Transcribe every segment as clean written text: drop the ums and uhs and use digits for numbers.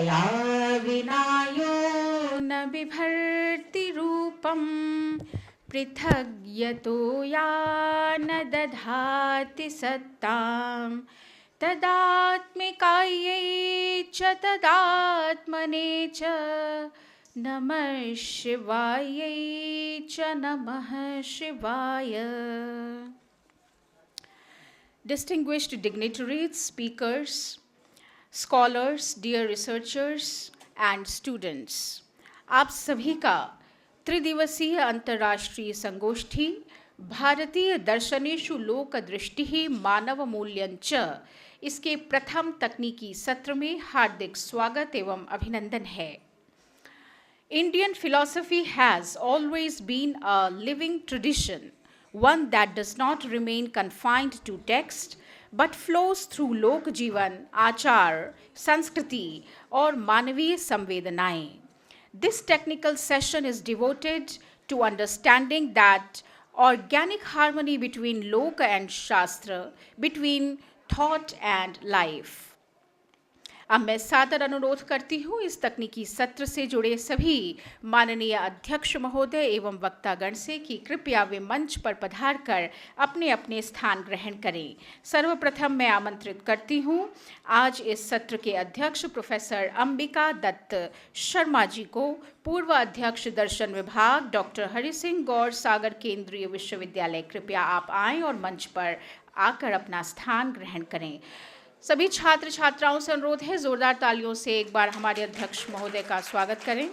मया विनायो न बिभर्ति रूपं पृथग्यतो या न दधाति सत्तां तदात्मिकायै च तदात्मने च नमः शिवायै च नमः शिवाय. Distinguished dignitaries, speakers, scholars, dear researchers and students, आप सभी का त्रिदिवसीय अंतर्राष्ट्रीय संगोष्ठी भारतीय दर्शनेषु लोकदृष्टिः मानवमूल्यञ्च इसके प्रथम तकनीकी सत्र में हार्दिक स्वागत एवं अभिनंदन है. Indian philosophy has always been a living tradition, one that does not remain confined to text but flows through lok जीवन, आचार, संस्कृति और मानवीय संवेदनाएं. This technical session is devoted to understanding that organic harmony between loka and shastra, between thought and life. अब मैं सादर अनुरोध करती हूँ इस तकनीकी सत्र से जुड़े सभी माननीय अध्यक्ष महोदय एवं वक्तागण से कि कृपया वे मंच पर पधार कर अपने अपने स्थान ग्रहण करें. सर्वप्रथम मैं आमंत्रित करती हूँ आज इस सत्र के अध्यक्ष प्रोफेसर अंबिका दत्त शर्मा जी को, पूर्व अध्यक्ष दर्शन विभाग डॉक्टर हरि सिंह गौर सागर केंद्रीय विश्वविद्यालय. कृपया आप आएं और मंच पर आकर अपना स्थान ग्रहण करें. सभी छात्र छात्राओं से अनुरोध है जोरदार तालियों से एक बार हमारे अध्यक्ष महोदय का स्वागत करें.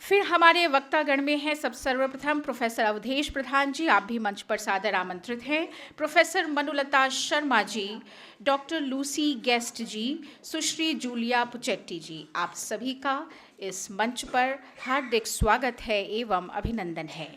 फिर हमारे वक्तागण में हैं सर्वप्रथम प्रोफेसर अवधेश प्रधान जी, आप भी मंच पर सादर आमंत्रित हैं. Professor मनुलता Sharma ji, doctor Lucy guest जी, सुश्री जूलिया पुचेट्टी जी, आप सभी का इस मंच पर हार्दिक स्वागत है एवं अभिनंदन है.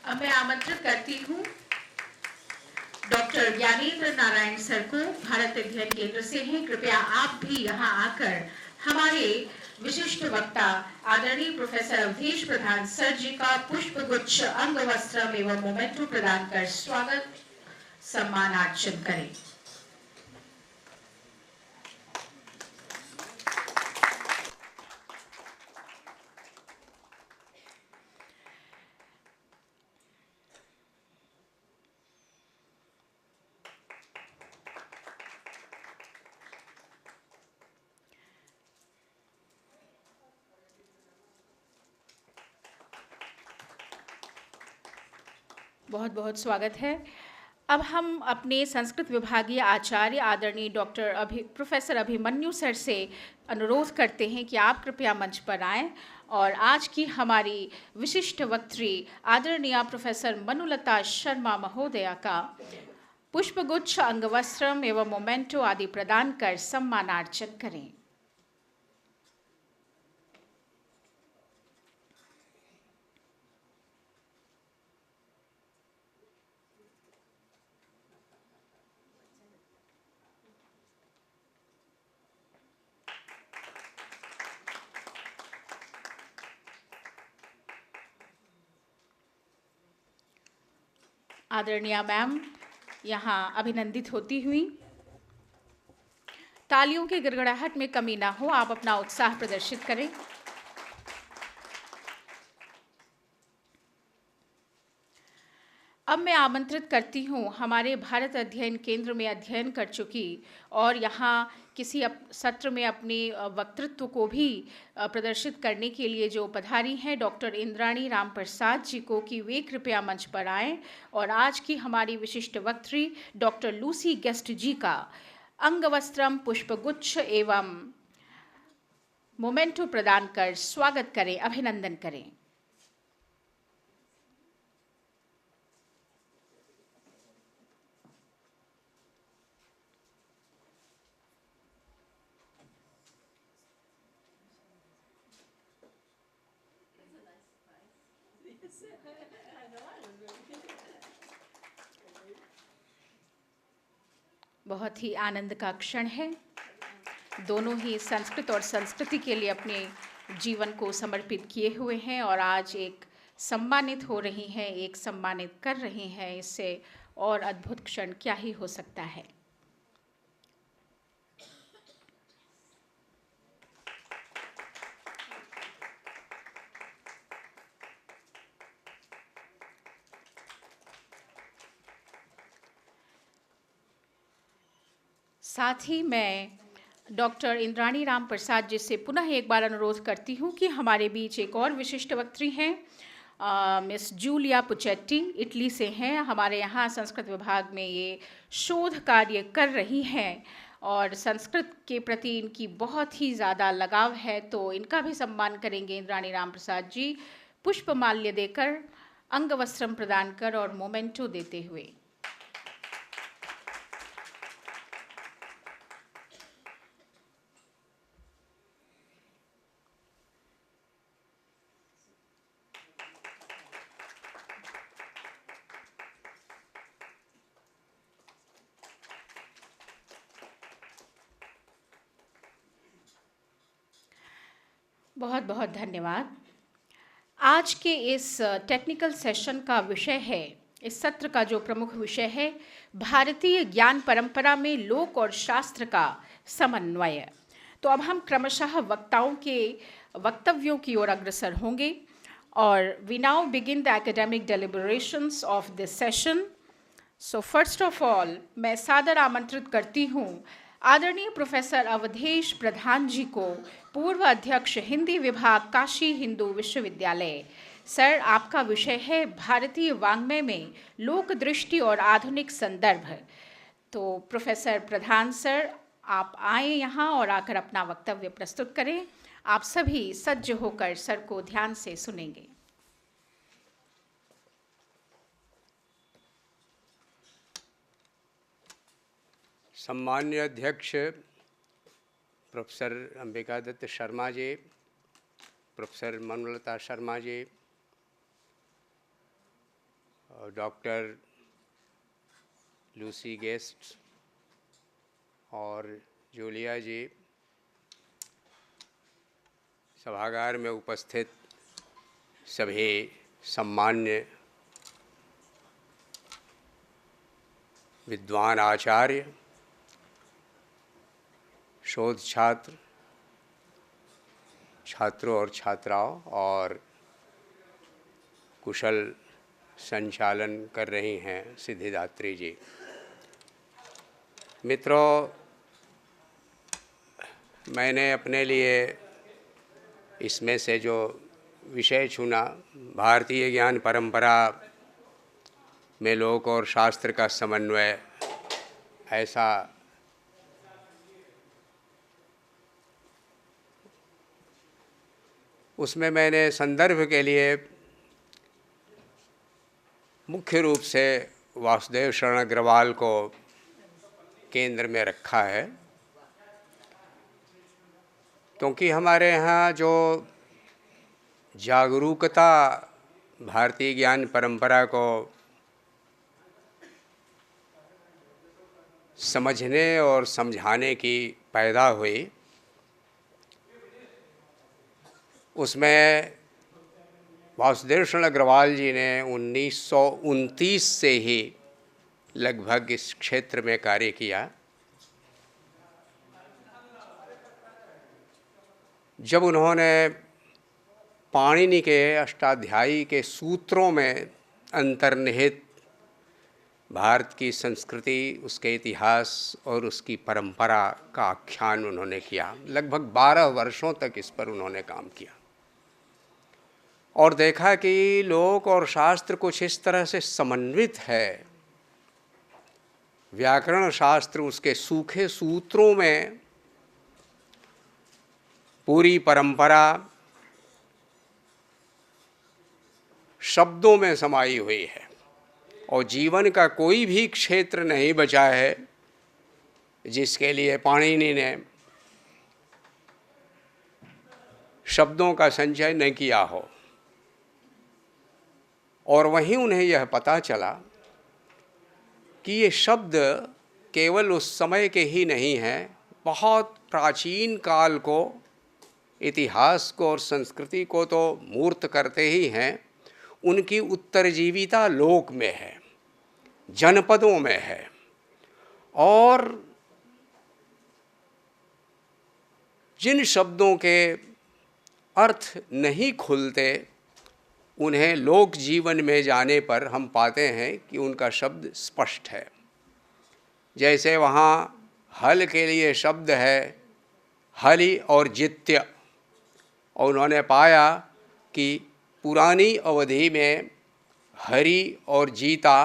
अब मैं आमंत्रित करती हूँ डॉक्टर ज्ञानेंद्र नारायण सर को, भारत अध्ययन केंद्र से हैं. कृपया आप भी यहाँ आकर हमारे विशिष्ट वक्ता आदरणीय प्रोफेसर अवधेश प्रधान सर जी का पुष्पगुच्छ, अंगवस्त्रम एवं मोमेंटो प्रदान कर स्वागत सम्मानार्चन करें. बहुत बहुत स्वागत है. अब हम अपने संस्कृत विभागीय आचार्य आदरणीय डॉक्टर प्रोफेसर अभिमन्यु सर से अनुरोध करते हैं कि आप कृपया मंच पर आएं और आज की हमारी विशिष्ट वक्त्री आदरणीय प्रोफेसर मनुलता शर्मा महोदया का पुष्पगुच्छ, अंगवस्त्रम एवं मोमेंटो आदि प्रदान कर सम्मानार्चन करें. आदरणीय मैम यहाँ अभिनंदित होती हुई। तालियों की गड़गड़ाहट में कमी ना हो, आप अपना उत्साह प्रदर्शित करें। अब मैं आमंत्रित करती हूँ हमारे भारत अध्ययन केंद्र में अध्ययन कर चुकी और यहाँ किसी सत्र में अपने वक्तृत्व को भी प्रदर्शित करने के लिए जो पधारी हैं डॉक्टर इंद्राणी राम प्रसाद जी को कि वे कृपया मंच पर आएं और आज की हमारी विशिष्ट वक्त्री डॉक्टर लूसी गेस्ट जी का अंगवस्त्रम पुष्पगुच्छ एवं मोमेंटो प्रदान कर स्वागत करें, अभिनंदन करें। बहुत ही आनंद का क्षण है। दोनों ही संस्कृत और संस्कृति के लिए अपने जीवन को समर्पित किए हुए हैं और आज एक सम्मानित हो रही हैं, एक सम्मानित कर रही हैं। इससे और अद्भुत क्षण क्या ही हो सकता है। साथ ही मैं डॉक्टर इंद्राणी राम प्रसाद जी से पुनः एक बार अनुरोध करती हूँ कि हमारे बीच एक और विशिष्ट वक्त्री हैं, मिस जूलिया पुचेट्टी, इटली से हैं। हमारे यहाँ संस्कृत विभाग में ये शोध कार्य कर रही हैं और संस्कृत के प्रति इनकी बहुत ही ज़्यादा लगाव है, तो इनका भी सम्मान करेंगे इंद्राणी राम प्रसाद जी पुष्पमाल्य देकर, अंगवस्त्रम प्रदान कर और मोमेंटो देते हुए। बहुत बहुत धन्यवाद। आज के इस टेक्निकल सेशन का विषय है, इस सत्र का जो प्रमुख विषय है, भारतीय ज्ञान परंपरा में लोक और शास्त्र का समन्वय। तो अब हम क्रमशः वक्ताओं के वक्तव्यों की ओर अग्रसर होंगे और we now begin the academic deliberations of this session. So first of all मैं सादर आमंत्रित करती हूँ आदरणीय प्रोफेसर अवधेश प्रधान जी को, पूर्व अध्यक्ष हिंदी विभाग काशी हिंदू विश्वविद्यालय। सर, आपका विषय है भारतीय वाङ्मय में लोक दृष्टि और आधुनिक संदर्भ। तो प्रोफेसर प्रधान सर, आप आए यहाँ और आकर अपना वक्तव्य प्रस्तुत करें। आप सभी सज्ज होकर सर को ध्यान से सुनेंगे। सम्मान्य अध्यक्ष professor Ambika Dutt Sharma ji, professor मनोलता Sharma ji, doctor Lucy guest और जूलिया जी, सभागार में उपस्थित सभी सम्मान्य विद्वान आचार्य, शोध छात्र, छात्रों और छात्राओं और कुशल संचालन कर रही हैं सिद्धिदात्री जी, मित्रों, मैंने अपने लिए इसमें से जो विषय चुना, भारतीय ज्ञान परंपरा में लोक और शास्त्र का समन्वय, ऐसा उसमें मैंने संदर्भ के लिए मुख्य रूप से वासुदेव शरण अग्रवाल को केंद्र में रखा है, क्योंकि हमारे यहाँ जो जागरूकता भारतीय ज्ञान परंपरा को समझने और समझाने की पैदा हुई, उसमें वासुदेव शरण अग्रवाल जी ने 1929 से ही लगभग इस क्षेत्र में कार्य किया। जब उन्होंने पाणिनि के अष्टाध्यायी के सूत्रों में अंतर्निहित भारत की संस्कृति, उसके इतिहास और उसकी परंपरा का आख्यान उन्होंने किया। लगभग 12 वर्षों तक इस पर उन्होंने काम किया और देखा कि लोक और शास्त्र कुछ इस तरह से समन्वित है, व्याकरण शास्त्र उसके सूखे सूत्रों में पूरी परंपरा शब्दों में समाई हुई है और जीवन का कोई भी क्षेत्र नहीं बचा है जिसके लिए पाणिनि ने शब्दों का संचय न किया हो। और वहीं उन्हें यह पता चला कि ये शब्द केवल उस समय के ही नहीं हैं, बहुत प्राचीन काल को, इतिहास को और संस्कृति को तो मूर्त करते ही हैं, उनकी उत्तरजीविता लोक में है, जनपदों में है। और जिन शब्दों के अर्थ नहीं खुलते, उन्हें लोक जीवन में जाने पर हम पाते हैं कि उनका शब्द स्पष्ट है। जैसे वहाँ हल के लिए शब्द है हलि और जित्य, और उन्होंने पाया कि पुरानी अवधि में हरि और जीता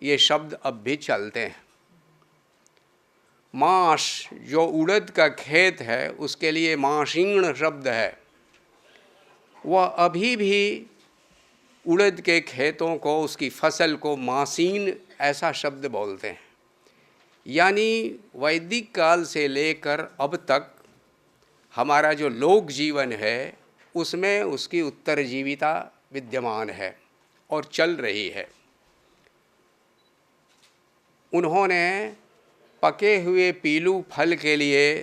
ये शब्द अब भी चलते हैं। माश, जो उड़द का खेत है, उसके लिए माशीर्ण शब्द है, वह अभी भी उड़द के खेतों को, उसकी फसल को मासीन ऐसा शब्द बोलते हैं। यानी वैदिक काल से लेकर अब तक हमारा जो लोक जीवन है उसमें उसकी उत्तरजीविता विद्यमान है और चल रही है। उन्होंने पके हुए पीलू फल के लिए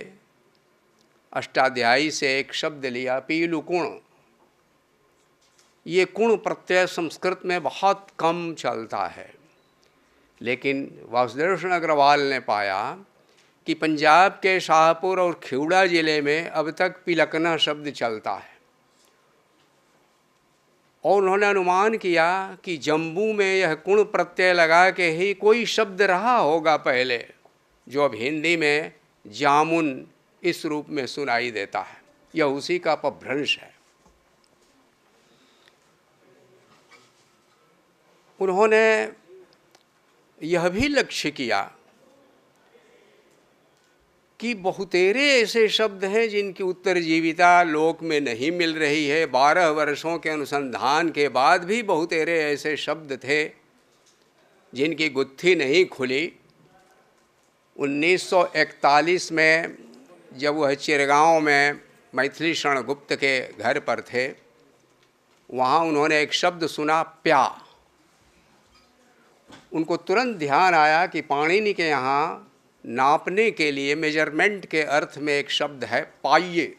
अष्टाध्यायी से एक शब्द लिया, पीलू कुण। ये कुण प्रत्यय संस्कृत में बहुत कम चलता है, लेकिन वासुदेव शरण अग्रवाल ने पाया कि पंजाब के शाहपुर और खेवड़ा ज़िले में अब तक पिलकना शब्द चलता है। और उन्होंने अनुमान किया कि जम्बू में यह कुण प्रत्यय लगा के ही कोई शब्द रहा होगा पहले, जो अब हिंदी में जामुन इस रूप में सुनाई देता है। यह उसी का अपभ्रंश है। उन्होंने यह भी लक्ष्य किया कि बहुतेरे ऐसे शब्द हैं जिनकी उत्तरजीविता लोक में नहीं मिल रही है। 12 वर्षों के अनुसंधान के बाद भी बहुतेरे ऐसे शब्द थे जिनकी गुत्थी नहीं खुली। 1941 में जब वह चिरगांव में मैथिली शरण गुप्त के घर पर थे, वहाँ उन्होंने एक शब्द सुना, प्या। उनको तुरंत ध्यान आया कि पाणिनि के यहाँ नापने के लिए, मेजरमेंट के अर्थ में एक शब्द है पाइये।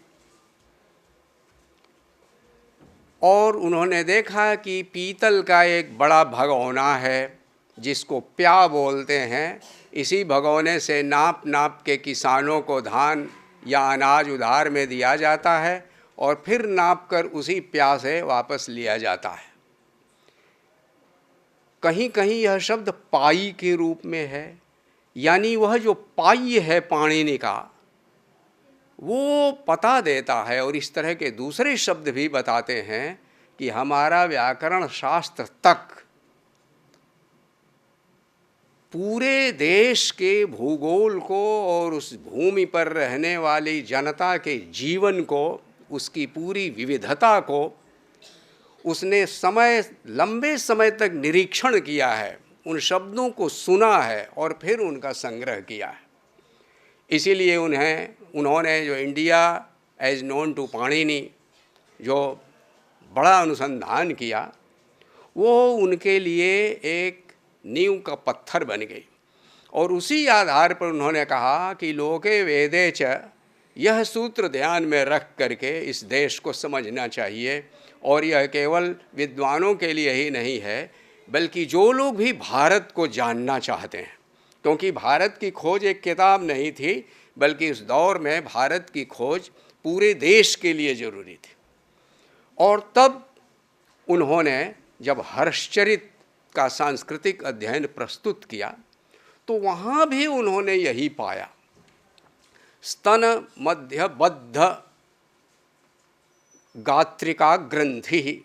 और उन्होंने देखा कि पीतल का एक बड़ा भगोना है जिसको प्या बोलते हैं। इसी भगोने से नाप नाप के किसानों को धान या अनाज उधार में दिया जाता है और फिर नाप कर उसी प्या से वापस लिया जाता है। कहीं कहीं यह शब्द पाई के रूप में है, यानी वह जो पाई है पाणिनि का, वो पता देता है। और इस तरह के दूसरे शब्द भी बताते हैं कि हमारा व्याकरण शास्त्र तक पूरे देश के भूगोल को और उस भूमि पर रहने वाली जनता के जीवन को, उसकी पूरी विविधता को उसने लंबे समय तक निरीक्षण किया है, उन शब्दों को सुना है और फिर उनका संग्रह किया है। इसीलिए उन्होंने जो India as known to Panini जो बड़ा अनुसंधान किया, वो उनके लिए एक नींव का पत्थर बन गई। और उसी आधार पर उन्होंने कहा कि लोके वेदे च, यह सूत्र ध्यान में रख करके इस देश को समझना चाहिए और यह केवल विद्वानों के लिए ही नहीं है, बल्कि जो लोग भी भारत को जानना चाहते हैं, क्योंकि भारत की खोज एक किताब नहीं थी, बल्कि उस दौर में भारत की खोज पूरे देश के लिए ज़रूरी थी। और तब उन्होंने जब हर्षचरित का सांस्कृतिक अध्ययन प्रस्तुत किया तो वहाँ भी उन्होंने यही पाया, स्तन मध्य बद्ध गात्रिका ग्रंथि।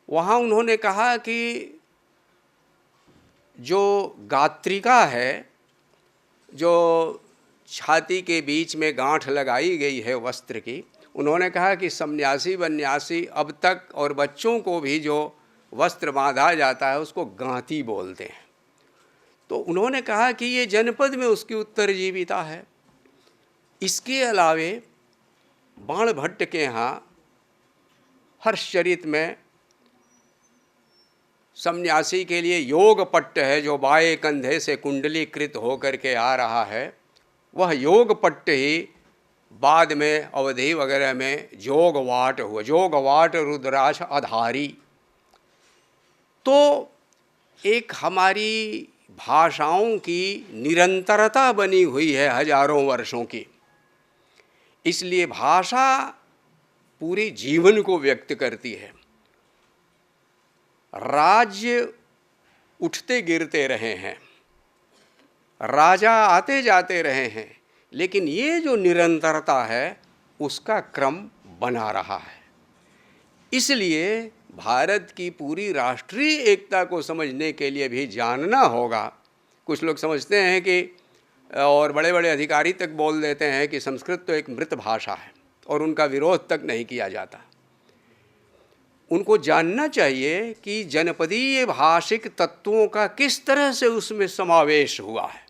वहाँ उन्होंने कहा कि जो गात्रिका है, जो छाती के बीच में गांठ लगाई गई है वस्त्र की, उन्होंने कहा कि सन्यासी बन्यासी अब तक और बच्चों को भी जो वस्त्र बांधा जाता है उसको गांती बोलते हैं। तो उन्होंने कहा कि ये जनपद में उसकी उत्तरजीविता है। इसके अलावे बाणभट्ट के यहाँ हर्षचरित में सन्यासी के लिए योग पट्ट है, जो बाएं कंधे से कुंडलीकृत होकर के आ रहा है। वह योग पट्ट ही बाद में अवधि वगैरह में जोगवाट हुआ, जोगवाट रुद्राक्ष आधारी। तो एक हमारी भाषाओं की निरंतरता बनी हुई है हजारों वर्षों की, इसलिए भाषा पूरे जीवन को व्यक्त करती है। राज्य उठते गिरते रहे हैं, राजा आते जाते रहे हैं, लेकिन ये जो निरंतरता है उसका क्रम बना रहा है। इसलिए भारत की पूरी राष्ट्रीय एकता को समझने के लिए भी जानना होगा। कुछ लोग समझते हैं कि, और बड़े बड़े अधिकारी तक बोल देते हैं कि संस्कृत तो एक मृत भाषा है और उनका विरोध तक नहीं किया जाता। उनको जानना चाहिए कि जनपदीय भाषिक तत्वों का किस तरह से उसमें समावेश हुआ है।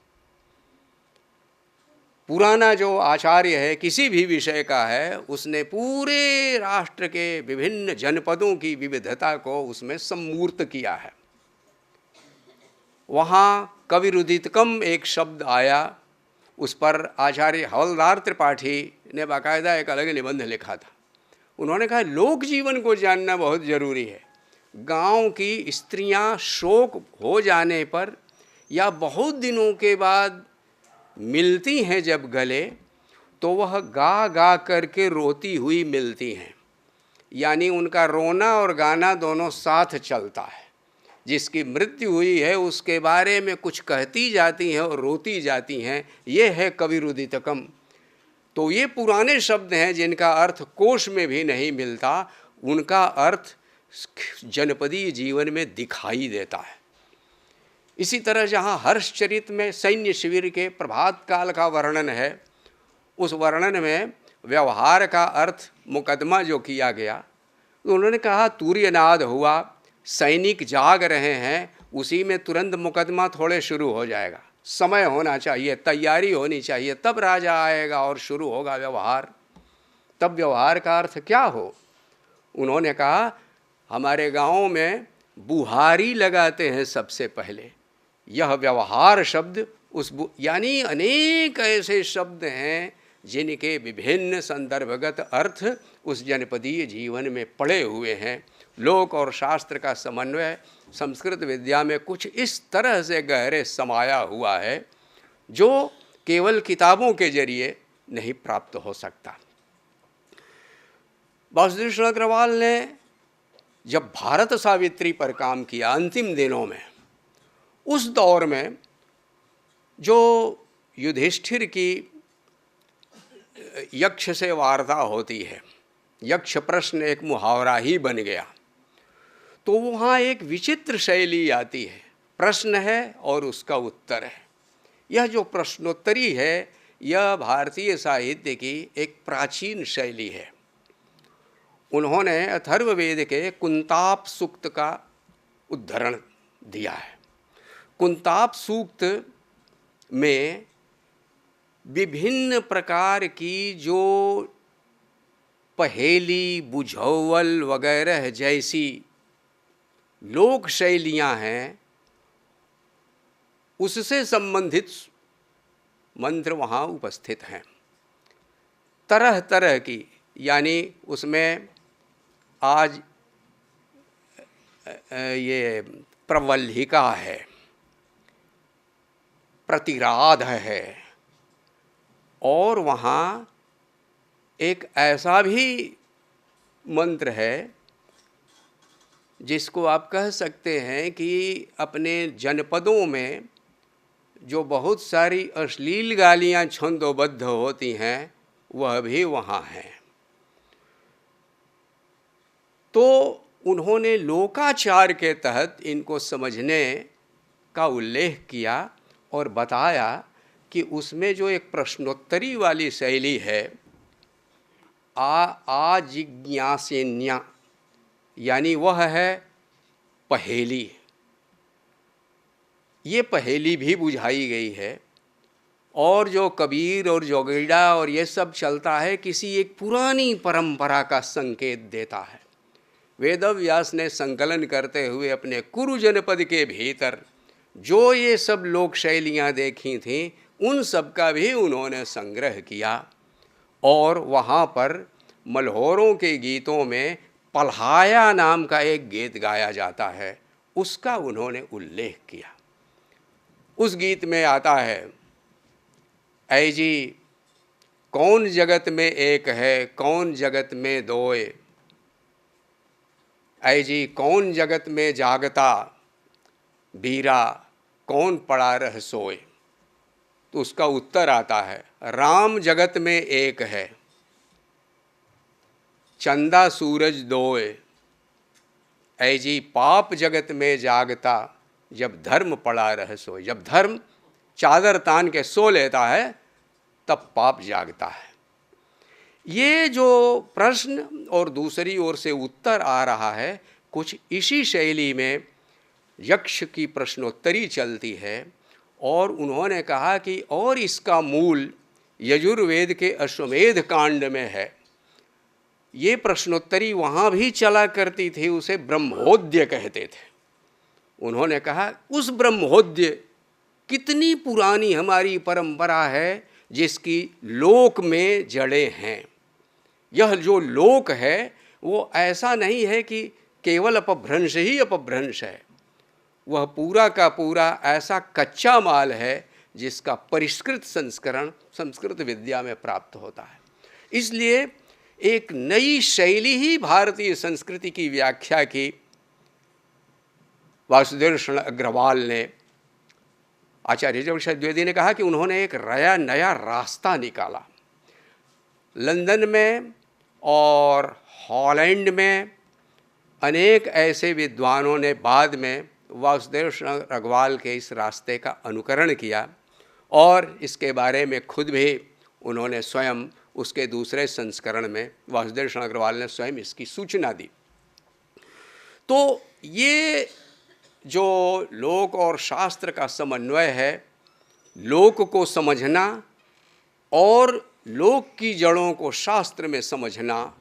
पुराना जो आचार्य है किसी भी विषय का है, उसने पूरे राष्ट्र के विभिन्न जनपदों की विविधता को उसमें सम्मूर्त किया है। वहाँ कविरुदितकम एक शब्द आया, उस पर आचार्य हवलदार त्रिपाठी ने बाकायदा एक अलग निबंध लिखा था। उन्होंने कहा लोक जीवन को जानना बहुत ज़रूरी है। गांव की स्त्रियां शोक हो जाने पर या बहुत दिनों के बाद मिलती हैं जब गले, तो वह गा गा करके रोती हुई मिलती हैं, यानी उनका रोना और गाना दोनों साथ चलता है। जिसकी मृत्यु हुई है उसके बारे में कुछ कहती जाती हैं और रोती जाती हैं। ये है कविरुदितकम। तो ये पुराने शब्द हैं जिनका अर्थ कोश में भी नहीं मिलता, उनका अर्थ जनपदीय जीवन में दिखाई देता है। इसी तरह जहाँ हर्षचरित में सैन्य शिविर के प्रभात काल का वर्णन है, उस वर्णन में व्यवहार का अर्थ मुकदमा जो किया गया, तो उन्होंने कहा तूर्यनाद हुआ, सैनिक जाग रहे हैं, उसी में तुरंत मुकदमा थोड़े शुरू हो जाएगा। समय होना चाहिए, तैयारी होनी चाहिए, तब राजा आएगा और शुरू होगा व्यवहार। तब व्यवहार का अर्थ क्या हो? उन्होंने कहा हमारे गांव में बुहारी लगाते हैं सबसे पहले। यह व्यवहार शब्द यानी अनेक ऐसे शब्द हैं जिनके विभिन्न संदर्भगत अर्थ उस जनपदीय जीवन में पड़े हुए हैं। लोक और शास्त्र का समन्वय संस्कृत विद्या में कुछ इस तरह से गहरे समाया हुआ है जो केवल किताबों के जरिए नहीं प्राप्त हो सकता। वासुदेव कृष्ण अग्रवाल ने जब भारत सावित्री पर काम किया अंतिम दिनों में, उस दौर में जो युधिष्ठिर की यक्ष से वार्ता होती है, यक्ष प्रश्न एक मुहावरा ही बन गया। तो वहाँ एक विचित्र शैली आती है, प्रश्न है और उसका उत्तर है। यह जो प्रश्नोत्तरी है यह भारतीय साहित्य की एक प्राचीन शैली है। उन्होंने अथर्ववेद के कुंताप सूक्त का उद्धरण दिया है। कुंताप सूक्त में विभिन्न प्रकार की जो पहेली, बुझौल वगैरह जैसी लोक शैलियाँ हैं, उससे संबंधित मंत्र वहाँ उपस्थित हैं। तरह तरह की, यानी उसमें आज ये प्रवल्लिका है, प्रतिराध है, और वहाँ एक ऐसा भी मंत्र है जिसको आप कह सकते हैं कि अपने जनपदों में जो बहुत सारी अश्लील गालियाँ छंदोबद्ध होती हैं वह भी वहाँ हैं। तो उन्होंने लोकाचार के तहत इनको समझने का उल्लेख किया और बताया कि उसमें जो एक प्रश्नोत्तरी वाली शैली है, आजिज्ञासेन्या, यानी वह है पहेली। ये पहेली भी बुझाई गई है, और जो कबीर और जोगीड़ा और ये सब चलता है किसी एक पुरानी परंपरा का संकेत देता है। वेदव्यास ने संकलन करते हुए अपने कुरु जनपद के भीतर जो ये सब लोक शैलियाँ देखी थीं उन सब का भी उन्होंने संग्रह किया, और वहाँ पर मल्होरों के गीतों में पल्हाया नाम का एक गीत गाया जाता है, उसका उन्होंने उल्लेख किया। उस गीत में आता है, ऐ जी कौन जगत में एक है, कौन जगत में दोए, ऐ जी कौन जगत में जागता, बीरा कौन पड़ा रह सोए। तो उसका उत्तर आता है, राम जगत में एक है, चंदा सूरज दोए, ऐ जी पाप जगत में जागता, जब धर्म पड़ा रह सोए। जब धर्म चादर तान के सो लेता है तब पाप जागता है। ये जो प्रश्न और दूसरी ओर से उत्तर आ रहा है, कुछ इसी शैली में यक्ष की प्रश्नोत्तरी चलती है, और उन्होंने कहा कि और इसका मूल यजुर्वेद के अश्वमेध कांड में है। ये प्रश्नोत्तरी वहाँ भी चला करती थी, उसे ब्रह्मोद्य कहते थे। उन्होंने कहा उस ब्रह्मोद्य कितनी पुरानी हमारी परंपरा है जिसकी लोक में जड़ें हैं। यह जो लोक है वो ऐसा नहीं है कि केवल अपभ्रंश ही अपभ्रंश है, वह पूरा का पूरा ऐसा कच्चा माल है जिसका परिष्कृत संस्करण संस्कृत विद्या में प्राप्त होता है। इसलिए एक नई शैली ही भारतीय संस्कृति की व्याख्या की वासुदेव शरण अग्रवाल ने। आचार्य जगदीश द्विवेदी ने कहा कि उन्होंने एक नया रास्ता निकाला। लंदन में और हॉलैंड में अनेक ऐसे विद्वानों ने बाद में वासुदेव शरण अग्रवाल के इस रास्ते का अनुकरण किया, और इसके बारे में खुद भी उन्होंने स्वयं उसके दूसरे संस्करण में वासुदेव शरण अग्रवाल ने स्वयं इसकी सूचना दी। तो ये जो लोक और शास्त्र का समन्वय है, लोक को समझना और लोक की जड़ों को शास्त्र में समझना,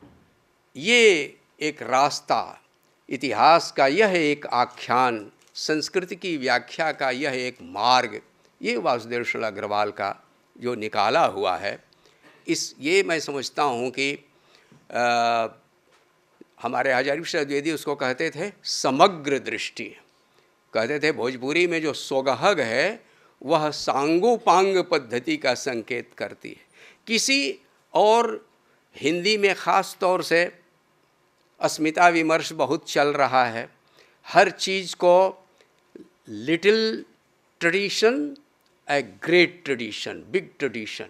ये एक रास्ता, इतिहास का यह एक आख्यान, संस्कृति की व्याख्या का यह एक मार्ग, ये वासुदेव शरण अग्रवाल का जो निकाला हुआ है, ये मैं समझता हूँ कि हमारे आचार्य प्रसाद द्विवेदी उसको कहते थे समग्र दृष्टि। कहते थे भोजपुरी में जो सोगहग है वह सांगोपांग पद्धति का संकेत करती है। किसी और हिंदी में ख़ास तौर से अस्मिता विमर्श बहुत चल रहा है, हर चीज़ को little tradition a great tradition, big tradition,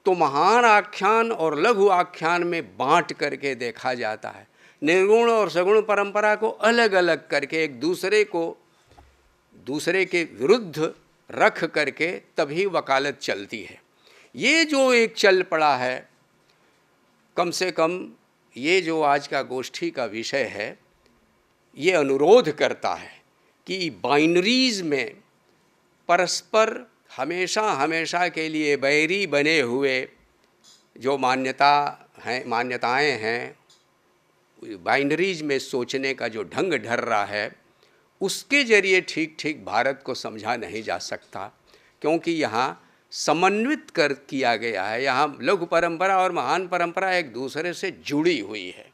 तो महान आख्यान और लघु आख्यान में बांट करके देखा जाता है। निर्गुण और सगुण परंपरा को अलग अलग करके एक दूसरे के विरुद्ध रख करके तभी वकालत चलती है। ये जो एक चल पड़ा है, कम से कम ये जो आज का गोष्ठी का विषय है, ये अनुरोध करता है कि बाइनरीज में परस्पर हमेशा के लिए बैरी बने हुए जो मान्यताएं हैं, बाइनरीज में सोचने का जो ढंग ढर रहा है, उसके जरिए ठीक भारत को समझा नहीं जा सकता, क्योंकि यहाँ समन्वित कर किया गया है। यहाँ लघु परंपरा और महान परंपरा एक दूसरे से जुड़ी हुई है।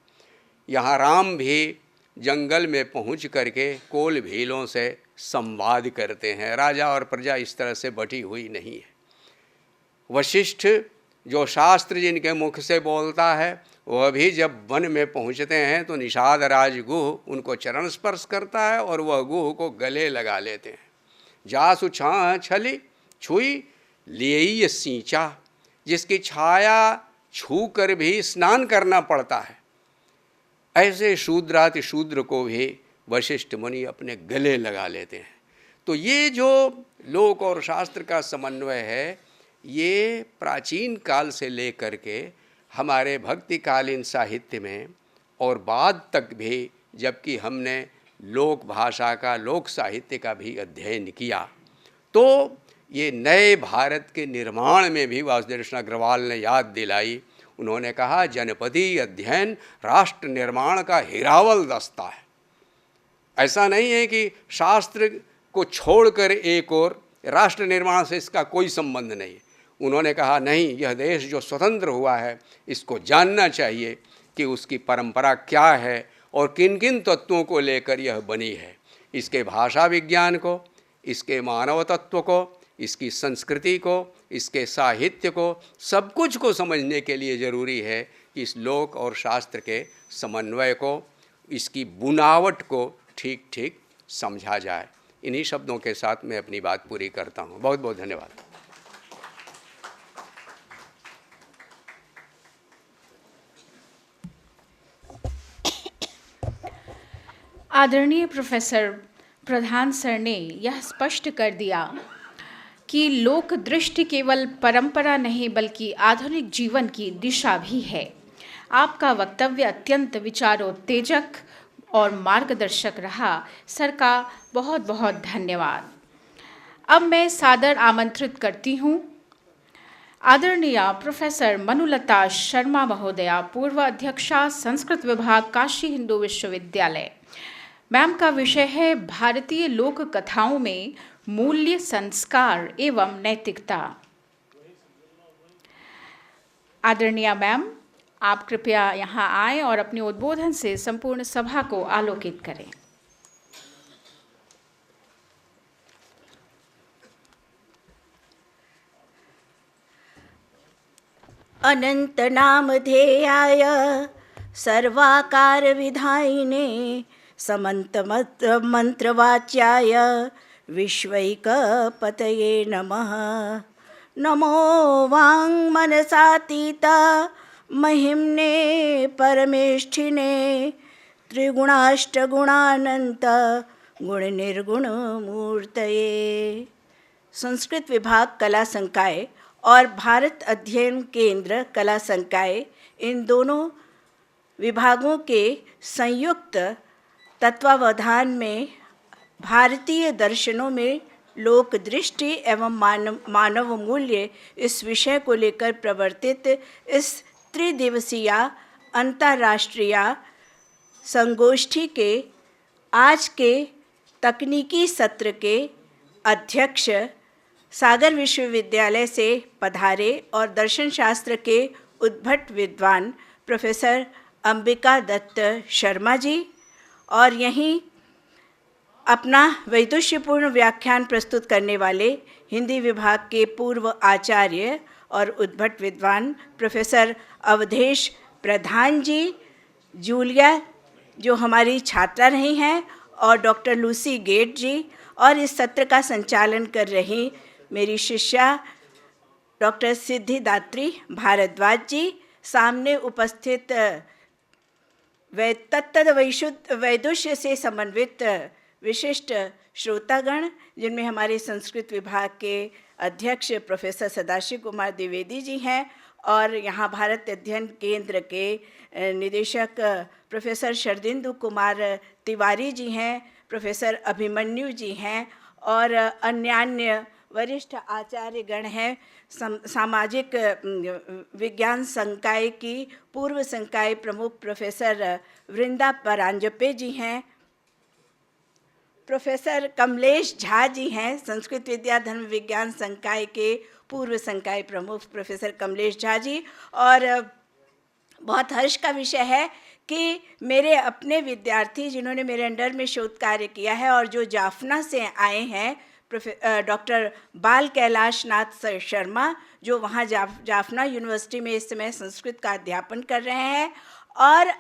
यहाँ राम भी जंगल में पहुँच करके कोल भीलों से संवाद करते हैं। राजा और प्रजा इस तरह से बटी हुई नहीं है। वशिष्ठ जो शास्त्र जिनके मुख से बोलता है, वह भी जब वन में पहुँचते हैं तो निषाद राज गुह उनको चरण स्पर्श करता है और वह गुह को गले लगा लेते हैं। जासु छाह छली छुई लिए सींचा, जिसकी छाया छू कर भी स्नान करना पड़ता है, ऐसे शूद्राति शूद्र को भी वशिष्ठ मुनि अपने गले लगा लेते हैं। तो ये जो लोक और शास्त्र का समन्वय है, ये प्राचीन काल से लेकर के हमारे भक्तिकालीन साहित्य में और बाद तक भी, जबकि हमने लोक भाषा का, लोक साहित्य का भी अध्ययन किया, तो ये नए भारत के निर्माण में भी वासुदेव कृष्ण अग्रवाल ने याद दिलाई। उन्होंने कहा, जनपदी अध्ययन राष्ट्र निर्माण का हीरावल दस्ता है। ऐसा नहीं है कि शास्त्र को छोड़कर एक और राष्ट्र निर्माण से इसका कोई संबंध नहीं। उन्होंने कहा नहीं, यह देश जो स्वतंत्र हुआ है इसको जानना चाहिए कि उसकी परंपरा क्या है और किन किन तत्वों को लेकर यह बनी है। इसके भाषा विज्ञान को, इसके मानव तत्व को, इसकी संस्कृति को, इसके साहित्य को, सब कुछ को समझने के लिए ज़रूरी है कि इस लोक और शास्त्र के समन्वय को, इसकी बुनावट को ठीक ठीक समझा जाए। इन्हीं शब्दों के साथ मैं अपनी बात पूरी करता हूँ। बहुत बहुत धन्यवाद। आदरणीय प्रोफेसर प्रधान सर ने यह स्पष्ट कर दिया कि लोक दृष्टि केवल परंपरा नहीं बल्कि आधुनिक जीवन की दिशा भी है। आपका वक्तव्य अत्यंत विचारोत्तेजक और मार्गदर्शक रहा। सर का बहुत बहुत धन्यवाद। अब मैं सादर आमंत्रित करती हूँ आदरणीय प्रोफेसर मनुलता शर्मा महोदया, पूर्व अध्यक्षा संस्कृत विभाग, काशी हिंदू विश्वविद्यालय। मैम का विषय है भारतीय लोक कथाओं में मूल्य, संस्कार एवं नैतिकता। आदरणीय मैम, आप कृपया यहाँ आएं और अपने उद्बोधन से संपूर्ण सभा को आलोकित करें। अनंत नामधेयाय सर्वाकार विधायिने समंत मंत्रवाच्याय विश्वैकपतये नमः। नमो वाङ् मनसातीत महिम्ने परमेष्ठिने त्रिगुणाष्टगुणानंत गुण निर्गुण मूर्तये। संस्कृत विभाग कला संकाय और भारत अध्ययन केंद्र कला संकाय, इन दोनों विभागों के संयुक्त तत्वावधान में भारतीय दर्शनों में लोक दृष्टि एवं मानव मूल्य इस विषय को लेकर प्रवर्तित इस त्रिदिवसीय अंतर्राष्ट्रीय संगोष्ठी के आज के तकनीकी सत्र के अध्यक्ष सागर विश्वविद्यालय से पधारे और दर्शन शास्त्र के उद्भट विद्वान प्रोफेसर अंबिका दत्त शर्मा जी, और यहीं अपना वैदुष्यपूर्ण व्याख्यान प्रस्तुत करने वाले हिंदी विभाग के पूर्व आचार्य और उद्भट विद्वान प्रोफेसर अवधेश प्रधान जी, जूलिया जो हमारी छात्रा रही हैं, और डॉक्टर लूसी गेट जी, और इस सत्र का संचालन कर रही मेरी शिष्या डॉक्टर सिद्धिदात्री भारद्वाज जी, सामने उपस्थित वैदुष्य से समन्वित विशिष्ट श्रोतागण, जिनमें हमारे संस्कृत विभाग के अध्यक्ष प्रोफेसर सदाशिव कुमार द्विवेदी जी हैं, और यहाँ भारत अध्ययन केंद्र के निदेशक प्रोफेसर शरदिंदु कुमार तिवारी जी हैं, प्रोफेसर अभिमन्यु जी हैं, और अन्यान्य वरिष्ठ आचार्यगण हैं। सामाजिक विज्ञान संकाय की पूर्व संकाय प्रमुख प्रोफेसर वृंदा परांजपे जी हैं। प्रोफेसर कमलेश झा जी हैं, संस्कृत विद्या धर्म विज्ञान संकाय के पूर्व संकाय प्रमुख प्रोफेसर कमलेश झा जी। और बहुत हर्ष का विषय है कि मेरे अपने विद्यार्थी जिन्होंने मेरे अंडर में शोध कार्य किया है और जो जाफना से आए हैं, डॉक्टर बाल कैलाश नाथ शर्मा, जो वहाँ जाफना यूनिवर्सिटी में इस समय संस्कृत का अध्यापन कर रहे हैं, और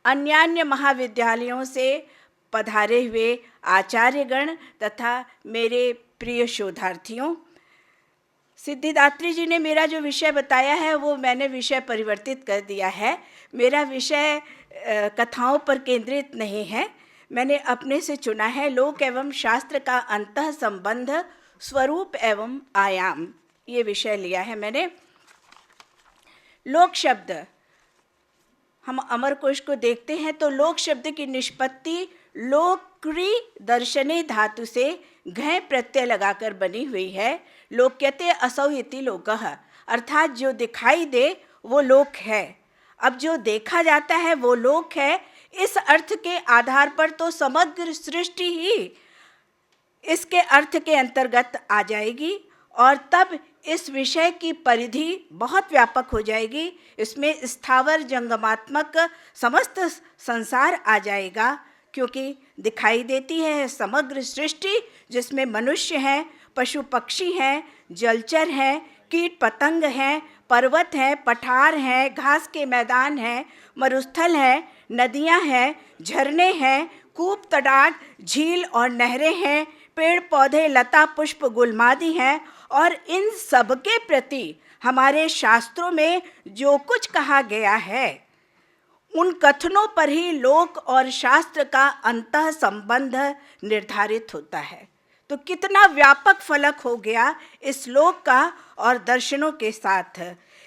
अन्यान्य महाविद्यालयों से पधारे हुए आचार्यगण तथा मेरे प्रिय शोधार्थियों। सिद्धिदात्री जी ने मेरा जो विषय बताया है वो मैंने विषय परिवर्तित कर दिया है। मेरा विषय कथाओं पर केंद्रित नहीं है, मैंने अपने से चुना है लोक एवं शास्त्र का अंतः संबंध, स्वरूप एवं आयाम, ये विषय लिया है मैंने। लोक शब्द, हम अमरकोश को देखते हैं तो लोक शब्द की निष्पत्ति लोक्री दर्शने धातु से घय प्रत्यय लगाकर बनी हुई है। लोक्यते असौ इति लोकः, अर्थात जो दिखाई दे वो लोक है। अब जो देखा जाता है वो लोक है, इस अर्थ के आधार पर तो समग्र सृष्टि ही इसके अर्थ के अंतर्गत आ जाएगी और तब इस विषय की परिधि बहुत व्यापक हो जाएगी। इसमें स्थावर जंगमात्मक समस्त संसार आ जाएगा, क्योंकि दिखाई देती है समग्र सृष्टि जिसमें मनुष्य हैं, पशु पक्षी हैं, जलचर हैं, कीट पतंग हैं, पर्वत हैं, पठार हैं, घास के मैदान हैं, मरुस्थल हैं, नदियां हैं, झरने हैं, कूप तड़ाग, झील और नहरें हैं, पेड़ पौधे, लता पुष्प गुलमादि हैं। और इन सब के प्रति हमारे शास्त्रों में जो कुछ कहा गया है उन कथनों पर ही लोक और शास्त्र का अंतः संबंध निर्धारित होता है। तो कितना व्यापक फलक हो गया इस लोक का और दर्शनों के साथ।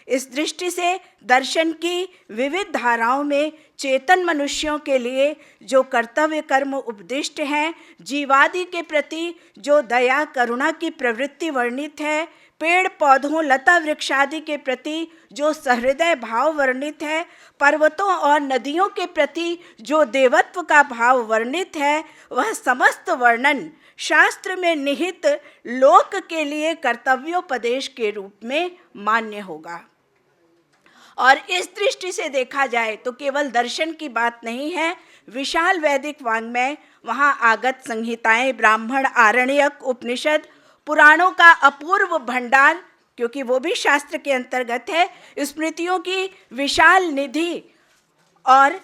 इस दृष्टि से दर्शन की विविध धाराओं में चेतन मनुष्यों के लिए जो कर्तव्य कर्म उपदिष्ट हैं, जीवादि के प्रति जो दया करुणा की प्रवृत्ति वर्णित है, पेड़ पौधों लता वृक्षादि के प्रति जो सहृदय भाव वर्णित है, पर्वतों और नदियों के प्रति जो देवत्व का भाव वर्णित है, वह समस्त वर्णन शास्त्र में निहित लोक के लिए कर्तव्योपदेश के रूप में मान्य होगा। और इस दृष्टि से देखा जाए तो केवल दर्शन की बात नहीं है, विशाल वैदिक वाङ्मय, वहाँ आगत संहिताएं, ब्राह्मण, आरण्यक, उपनिषद, पुराणों का अपूर्व भंडार, क्योंकि वो भी शास्त्र के अंतर्गत है, स्मृतियों की विशाल निधि, और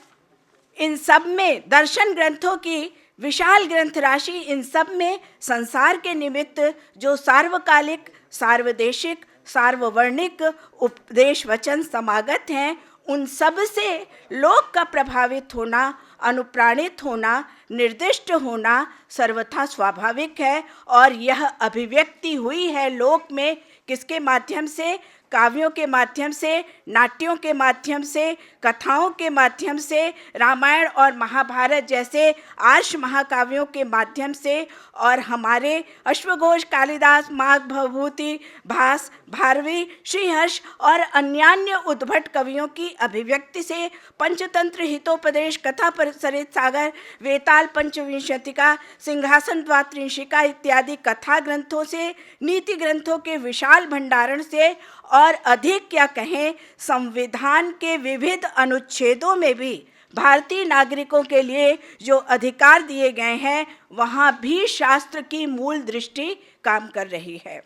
इन सब में दर्शन ग्रंथों की विशाल ग्रंथ राशि, इन सब में संसार के निमित्त जो सार्वकालिक, सार्वदेशिक, सार्ववर्णिक उपदेश वचन समागत हैं, उन सब से लोक का प्रभावित होना, अनुप्राणित होना, निर्दिष्ट होना सर्वथा स्वाभाविक है। और यह अभिव्यक्ति हुई है लोक में किसके माध्यम से? काव्यों के माध्यम से, नाट्यों के माध्यम से, कथाओं के माध्यम से, रामायण और महाभारत जैसे आर्ष महाकाव्यों के माध्यम से, और हमारे अश्वघोष, कालिदास, माघ, भवभूति, भास, भारवी, श्रीहर्ष और अन्यान्य उद्भट कवियों की अभिव्यक्ति से, पंचतंत्र, हितोपदेश, कथा परिसरित सागर, वेताल पंचविंशतिका, सिंहासन द्वात्रिंशिका इत्यादि कथा ग्रंथों से, नीति ग्रंथों के विशाल भंडारण से, और अधिक क्या कहें, संविधान के विविध अनुच्छेदों में भी भारतीय नागरिकों के लिए जो अधिकार दिए गए हैं, वहाँ भी शास्त्र की मूल दृष्टि काम कर रही है।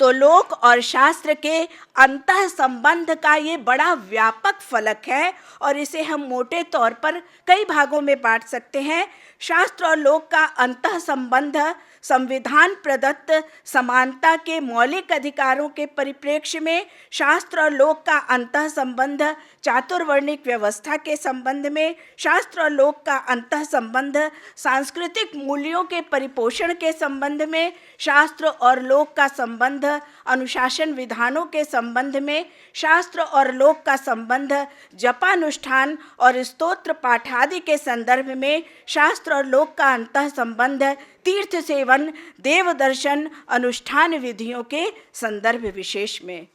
तो लोक और शास्त्र के अंतः संबंध का ये बड़ा व्यापक फलक है और इसे हम मोटे तौर पर कई भागों में बांट सकते हैं। शास्त्र और लोक का अंतः संबंध संविधान प्रदत्त समानता के मौलिक अधिकारों के परिप्रेक्ष्य में, शास्त्र और लोक का अंतः संबंध चातुर्वर्णिक व्यवस्था के संबंध में, शास्त्र और लोक का अंतः संबंध सांस्कृतिक मूल्यों के परिपोषण के संबंध में, शास्त्र और लोक का संबंध अनुशासन विधानों के संबंध में, शास्त्र और लोक का संबंध जपानुष्ठान और स्तोत्र पाठ आदि के संदर्भ में, शास्त्र और लोक का अंतः संबंध तीर्थ सेवन, देव दर्शन, अनुष्ठान विधियों के संदर्भ विशेष में।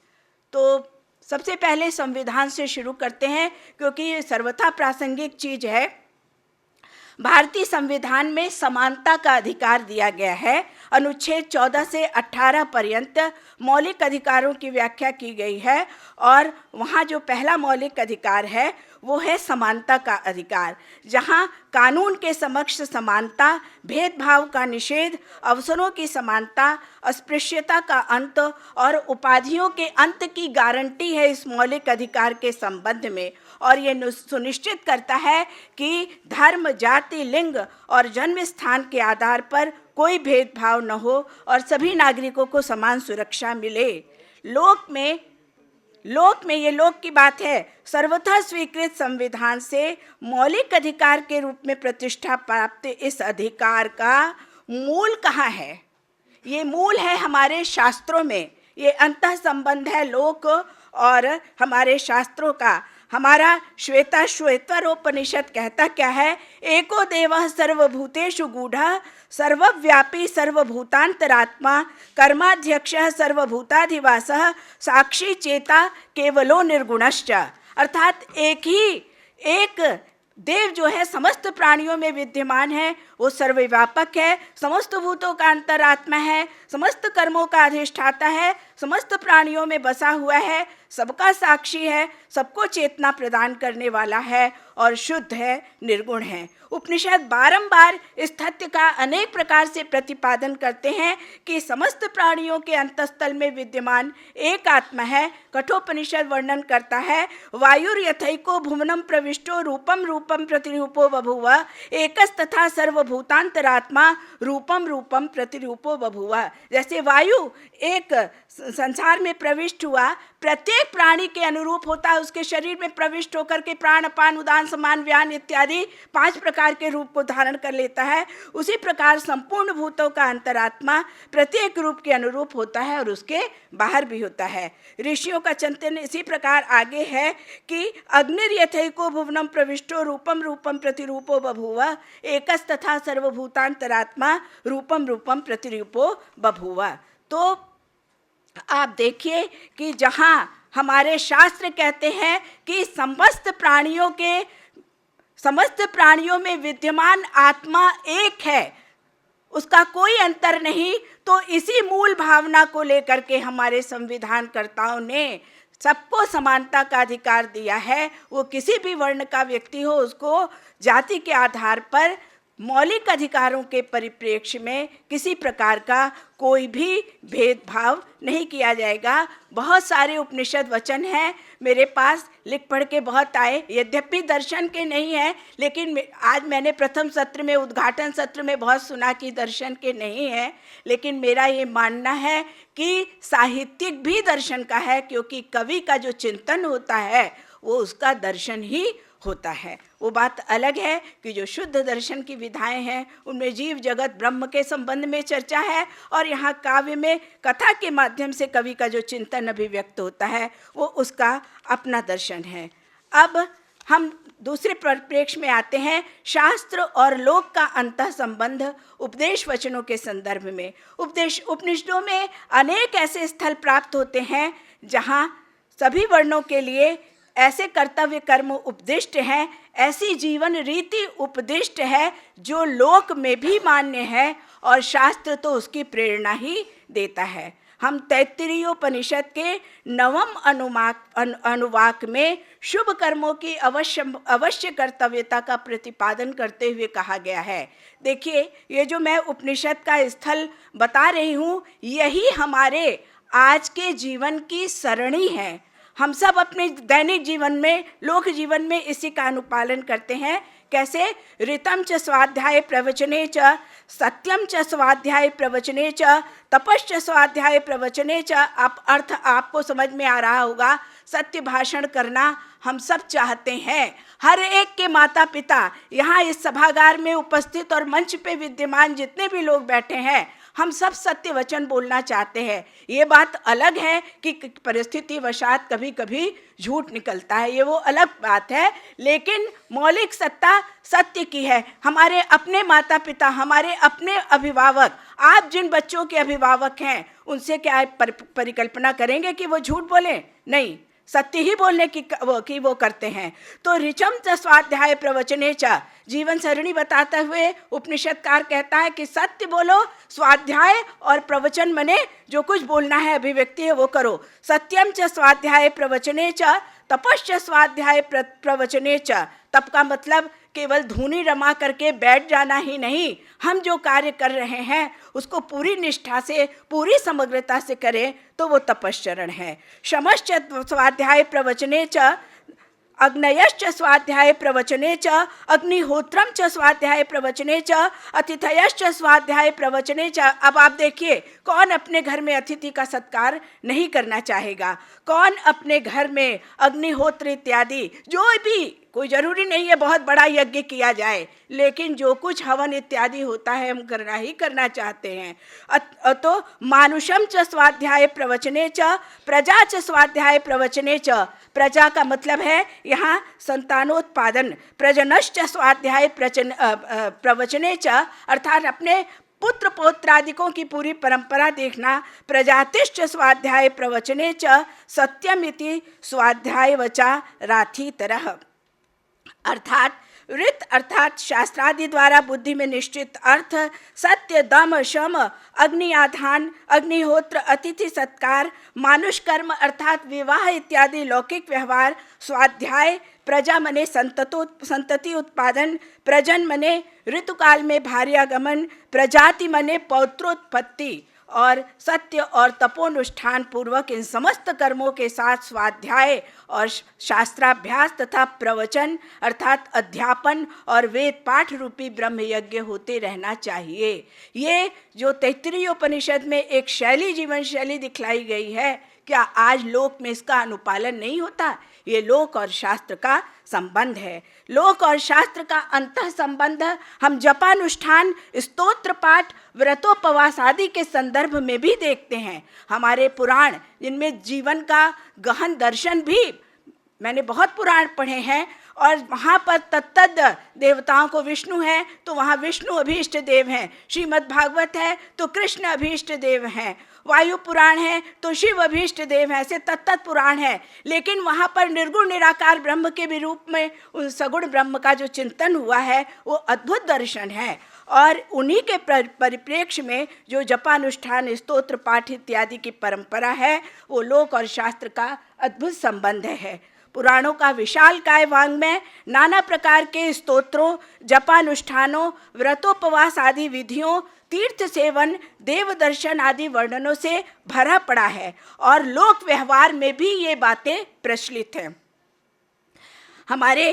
तो सबसे पहले संविधान से शुरू करते हैं, क्योंकि ये सर्वथा प्रासंगिक चीज है। भारतीय संविधान में समानता का अधिकार दिया गया है। अनुच्छेद 14 से 18 पर्यंत मौलिक अधिकारों की व्याख्या की गई है और वहाँ जो पहला मौलिक अधिकार है वो है समानता का अधिकार, जहाँ कानून के समक्ष समानता, भेदभाव का निषेध, अवसरों की समानता, अस्पृश्यता का अंत और उपाधियों के अंत की गारंटी है इस मौलिक अधिकार के संबंध में। और ये सुनिश्चित करता है कि धर्म, जाति, लिंग और जन्म स्थान के आधार पर कोई भेदभाव न हो और सभी नागरिकों को समान सुरक्षा मिले। लोक में ये लोक की बात है, सर्वथा स्वीकृत संविधान से मौलिक अधिकार के रूप में प्रतिष्ठा प्राप्त इस अधिकार का मूल कहाँ है? ये मूल है हमारे शास्त्रों में। ये अंतः संबंध है लोक और हमारे शास्त्रों का। हमारा श्वेताश्वेतरोपनिषद कहता क्या है? एको देवः सर्वभूतेषु गूढ़ः सर्वव्यापी सर्वभूतांतरात्मा कर्माध्यक्षः सर्वभूताधिवासः साक्षी चेता केवलो निर्गुणश्च। अर्थात एक देव जो है समस्त प्राणियों में विद्यमान है, वो सर्वव्यापक है, समस्त भूतों का अंतरात्मा है, समस्त कर्मों का अधिष्ठाता है, समस्त प्राणियों में बसा हुआ है, सबका साक्षी है, सबको चेतना प्रदान करने वाला है और शुद्ध है, निर्गुण है। उपनिषद बारंबार इस तथ्य का अनेक प्रकार से प्रतिपादन करते हैं कि समस्त प्राणियों के अंतस्थल में विद्यमान एक आत्मा है। कठोपनिषद वर्णन करता है, वायुर्यथैको भुवनं प्रविष्टो रूपम रूपम प्रतिरूपो बभूव एकस्तथा सर्वभूतांतरात्मा रूपम रूपम प्रतिरूपो बभूव। जैसे वायु एक संसार में प्रविष्ट हुआ, प्रत्येक प्राणी के अनुरूप होता है, उसके शरीर में प्रविष्ट होकर के प्राण, अपान, उदान, समान, व्यान इत्यादि 5 प्रकार के रूप को धारण कर लेता है। उसी प्रकार संपूर्ण भूतों का अंतरात्मा प्रत्येक रूप के अनुरूप होता है और उसके बाहर भी होता है। ऋषियों का चिंतन इसी प्रकार आगे है कि अग्निर्यथैको भुवनं प्रविष्टो रूपम रूपम प्रतिरूपो बभूव एकस्तथा सर्वभूतांतरात्मा रूपम रूपम प्रतिरूपो बभूव। तो आप देखिए कि जहाँ हमारे शास्त्र कहते हैं कि समस्त प्राणियों में विद्यमान आत्मा एक है, उसका कोई अंतर नहीं, तो इसी मूल भावना को लेकर के हमारे संविधानकर्ताओं ने सबको समानता का अधिकार दिया है। वो किसी भी वर्ण का व्यक्ति हो, उसको जाति के आधार पर मौलिक अधिकारों के परिप्रेक्ष्य में किसी प्रकार का कोई भी भेदभाव नहीं किया जाएगा। बहुत सारे उपनिषद वचन हैं मेरे पास, लिख पढ़ के बहुत आए, यद्यपि दर्शन के नहीं है, लेकिन आज मैंने प्रथम सत्र में, उद्घाटन सत्र में बहुत सुना कि दर्शन के नहीं है, लेकिन मेरा ये मानना है कि साहित्यिक भी दर्शन का है, क्योंकि कवि का जो चिंतन होता है वो उसका दर्शन ही होता है। वो बात अलग है कि जो शुद्ध दर्शन की विधाएं हैं उनमें जीव जगत ब्रह्म के संबंध में चर्चा है, और यहाँ काव्य में कथा के माध्यम से कवि का जो चिंतन अभिव्यक्त होता है वो उसका अपना दर्शन है। अब हम दूसरे परिप्रेक्ष्य में आते हैं, शास्त्र और लोक का अंतः संबंध उपदेश वचनों के संदर्भ में। उपनिषदों में अनेक ऐसे स्थल प्राप्त होते हैं जहाँ सभी वर्णों के लिए ऐसे कर्तव्य कर्म उपदिष्ट हैं, ऐसी जीवन रीति उपदिष्ट है जो लोक में भी मान्य है, और शास्त्र तो उसकी प्रेरणा ही देता है। हम तैत्तिरीयोपनिषद के 9वें अनुवाक में शुभ कर्मों की अवश्य कर्तव्यता का प्रतिपादन करते हुए कहा गया है। देखिए, ये जो मैं उपनिषद का स्थल बता रही हूँ, यही हमारे आज के जीवन की सरणी है। हम सब अपने दैनिक जीवन में, लोक जीवन में इसी का अनुपालन करते हैं। कैसे? ऋतं च स्वाध्याय प्रवचने च, सत्यम च स्वाध्याय प्रवचने च, तपश्च स्वाध्याय प्रवचने च। आप अर्थ आपको समझ में आ रहा होगा। सत्य भाषण करना हम सब चाहते हैं। हर एक के माता पिता, यहाँ इस सभागार में उपस्थित और मंच पे विद्यमान जितने भी लोग बैठे हैं, हम सब सत्य वचन बोलना चाहते हैं। ये बात अलग है कि परिस्थिति वशात कभी कभी झूठ निकलता है, ये वो अलग बात है, लेकिन मौलिक सत्ता सत्य की है। हमारे अपने माता पिता, हमारे अपने अभिभावक, आप जिन बच्चों के अभिभावक हैं उनसे क्या परिकल्पना करेंगे कि वो झूठ बोलें? नहीं, सत्य ही बोलने की वो करते हैं। तो ऋचम च स्वाध्याय प्रवचने च, जीवन सरणी बताते हुए उपनिषदकार कहता है कि सत्य बोलो, स्वाध्याय और प्रवचन मने जो कुछ बोलना है, अभिव्यक्ति है, वो करो। सत्यम च स्वाध्याय प्रवचने च तपश्च स्वाध्याय प्रवचने च। तप का मतलब केवल धूनी रमा करके बैठ जाना ही नहीं, हम जो कार्य कर रहे हैं उसको पूरी निष्ठा से, पूरी समग्रता से करें तो वो तपश्चरण है। शमश्च स्वाध्याय प्रवचने च अग्नयश्च स्वाध्याय प्रवचने च अग्निहोत्रम च स्वाध्याय प्रवचने च अतिथयश्च स्वाध्याय प्रवचने च। अब आप देखिए, कौन अपने घर में अतिथि का सत्कार नहीं करना चाहेगा? कौन अपने घर में अग्निहोत्र इत्यादि, जो भी, कोई जरूरी नहीं है बहुत बड़ा यज्ञ किया जाए, लेकिन जो कुछ हवन इत्यादि होता है हम करना ही करना चाहते हैं। तो मानुषम च स्वाध्याय प्रवचने च प्रजा च स्वाध्याय प्रवचने च। प्रजा का मतलब है यहाँ संतानोत्पादन। प्रजनश्च स्वाध्याय प्रवचने च, अर्थात अपने पुत्र पौत्रादिकों की पूरी परंपरा देखना। प्रजातिश्च स्वाध्याय प्रवचने च सत्यमिति स्वाध्याय वचा राथी तरह। अर्थात ऋत अर्थात शास्त्रादि द्वारा बुद्धि में निश्चित अर्थ, सत्य, दम, शम, अग्नि आधान, अग्निहोत्र, अतिथि सत्कार, मानुष कर्म अर्थात विवाह इत्यादि लौकिक व्यवहार, स्वाध्याय प्रजा मने संतति उत्पादन, प्रजन मने ऋतुकाल में भार्यागमन, प्रजाति मने पौत्रोत्पत्ति, और सत्य और तपोनुष्ठान पूर्वक इन समस्त कर्मों के साथ स्वाध्याय और शास्त्राभ्यास तथा प्रवचन अर्थात अध्यापन और वेद पाठ रूपी ब्रह्म यज्ञ होते रहना चाहिए। ये जो तैत्तिरीय उपनिषद में एक शैली, जीवन शैली दिखलाई गई है, क्या आज लोक में इसका अनुपालन नहीं होता? ये लोक और शास्त्र का संबंध है। लोक और शास्त्र का अंतः संबंध हम जपानुष्ठान, स्तोत्र पाठ, व्रतोपवास आदि के संदर्भ में भी देखते हैं। हमारे पुराण, जिनमें जीवन का गहन दर्शन भी, मैंने बहुत पुराण पढ़े हैं, और वहाँ पर तत्तद देवताओं को विष्णु है तो वहाँ विष्णु अभीष्ट देव हैं, श्रीमद् भागवत है तो कृष्ण अभीष्ट देव हैं, वायु पुराण है तो शिव अभीष्ट देव हैं, ऐसे तत्त पुराण है। लेकिन वहाँ पर निर्गुण निराकार ब्रह्म के भी रूप में उन सगुण ब्रह्म का जो चिंतन हुआ है वो अद्भुत दर्शन है। और उन्हीं के परिप्रेक्ष्य में जो जपानुष्ठान, स्तोत्र पाठ इत्यादि की परंपरा है, वो लोक और शास्त्र का अद्भुत संबंध है। पुराणों का विशाल काय वाङ्मय नाना प्रकार के स्तोत्रों, जपानुष्ठानों, व्रतोपवास आदि विधियों, तीर्थ सेवन, देव दर्शन आदि वर्णनों से भरा पड़ा है, और लोक व्यवहार में भी ये बातें प्रचलित हैं। हमारे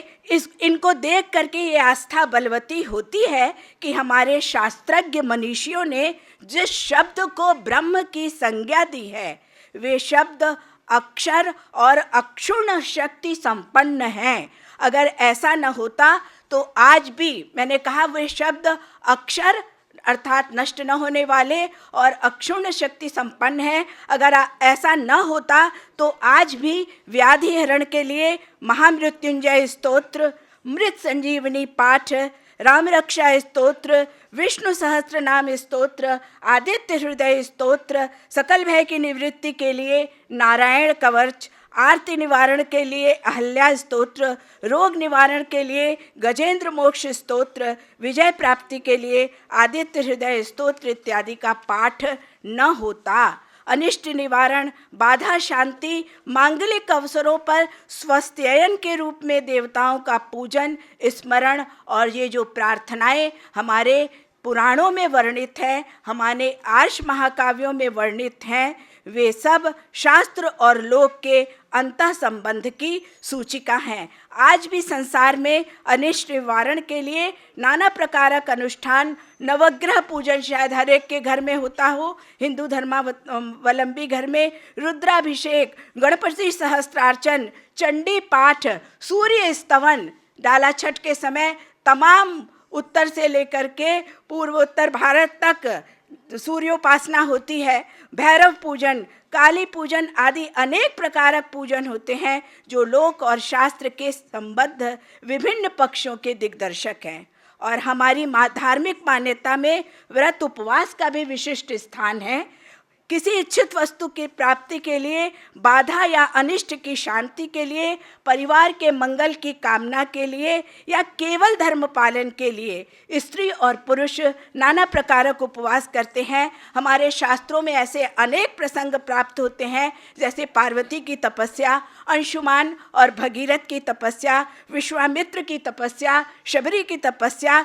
इनको देख करके ये आस्था बलवती होती है कि हमारे शास्त्रज्ञ मनीषियों ने जिस शब्द को ब्रह्म की संज्ञा दी है, वे शब्द अक्षर और अक्षुण्ण शक्ति संपन्न हैं। अगर ऐसा न होता तो आज भी, मैंने कहा, वे शब्द अक्षर अर्थात नष्ट न होने वाले और अक्षुण्ण शक्ति संपन्न है। अगर ऐसा न होता तो आज भी व्याधि हरण के लिए महामृत्युंजय स्तोत्र, मृत संजीवनी पाठ, राम रक्षा स्तोत्र, विष्णु सहस्त्र नाम स्तोत्र, आदित्य हृदय स्तोत्र, सकल भय की निवृत्ति के लिए नारायण कवच, आरती निवारण के लिए अहल्या स्तोत्र, रोग निवारण के लिए गजेंद्र मोक्ष स्तोत्र, विजय प्राप्ति के लिए आदित्य हृदय स्तोत्र इत्यादि का पाठ न होता, अनिष्ट निवारण, बाधा शांति, मांगलिक अवसरों पर स्वस्त्ययन के रूप में देवताओं का पूजन, स्मरण और ये जो प्रार्थनाएं हमारे पुराणों में वर्णित हैं, हमारे आर्ष महाकाव्यों में वर्णित हैं, वे सब शास्त्र और लोक के अंतः संबंध की सूचिका हैं। आज भी संसार में अनिष्ट निवारण के लिए नाना प्रकार का अनुष्ठान, नवग्रह पूजन शायद हर एक के घर में होता हो, हिंदू धर्मावलंबी घर में रुद्राभिषेक, गणपति सहस्त्रार्चन, चंडी पाठ, सूर्य स्तवन, डाला छठ के समय तमाम उत्तर से लेकर के पूर्वोत्तर भारत तक सूर्योपासना होती है, भैरव पूजन, काली पूजन आदि अनेक प्रकार पूजन होते हैं जो लोक और शास्त्र के संबद्ध विभिन्न पक्षों के दिग्दर्शक हैं। और हमारी धार्मिक मान्यता में व्रत उपवास का भी विशिष्ट स्थान है। किसी इच्छित वस्तु की प्राप्ति के लिए, बाधा या अनिष्ट की शांति के लिए, परिवार के मंगल की कामना के लिए या केवल धर्म पालन के लिए स्त्री और पुरुष नाना प्रकार के उपवास करते हैं। हमारे शास्त्रों में ऐसे अनेक प्रसंग प्राप्त होते हैं, जैसे पार्वती की तपस्या, अंशुमान और भगीरथ की तपस्या, विश्वामित्र की तपस्या, शबरी की तपस्या,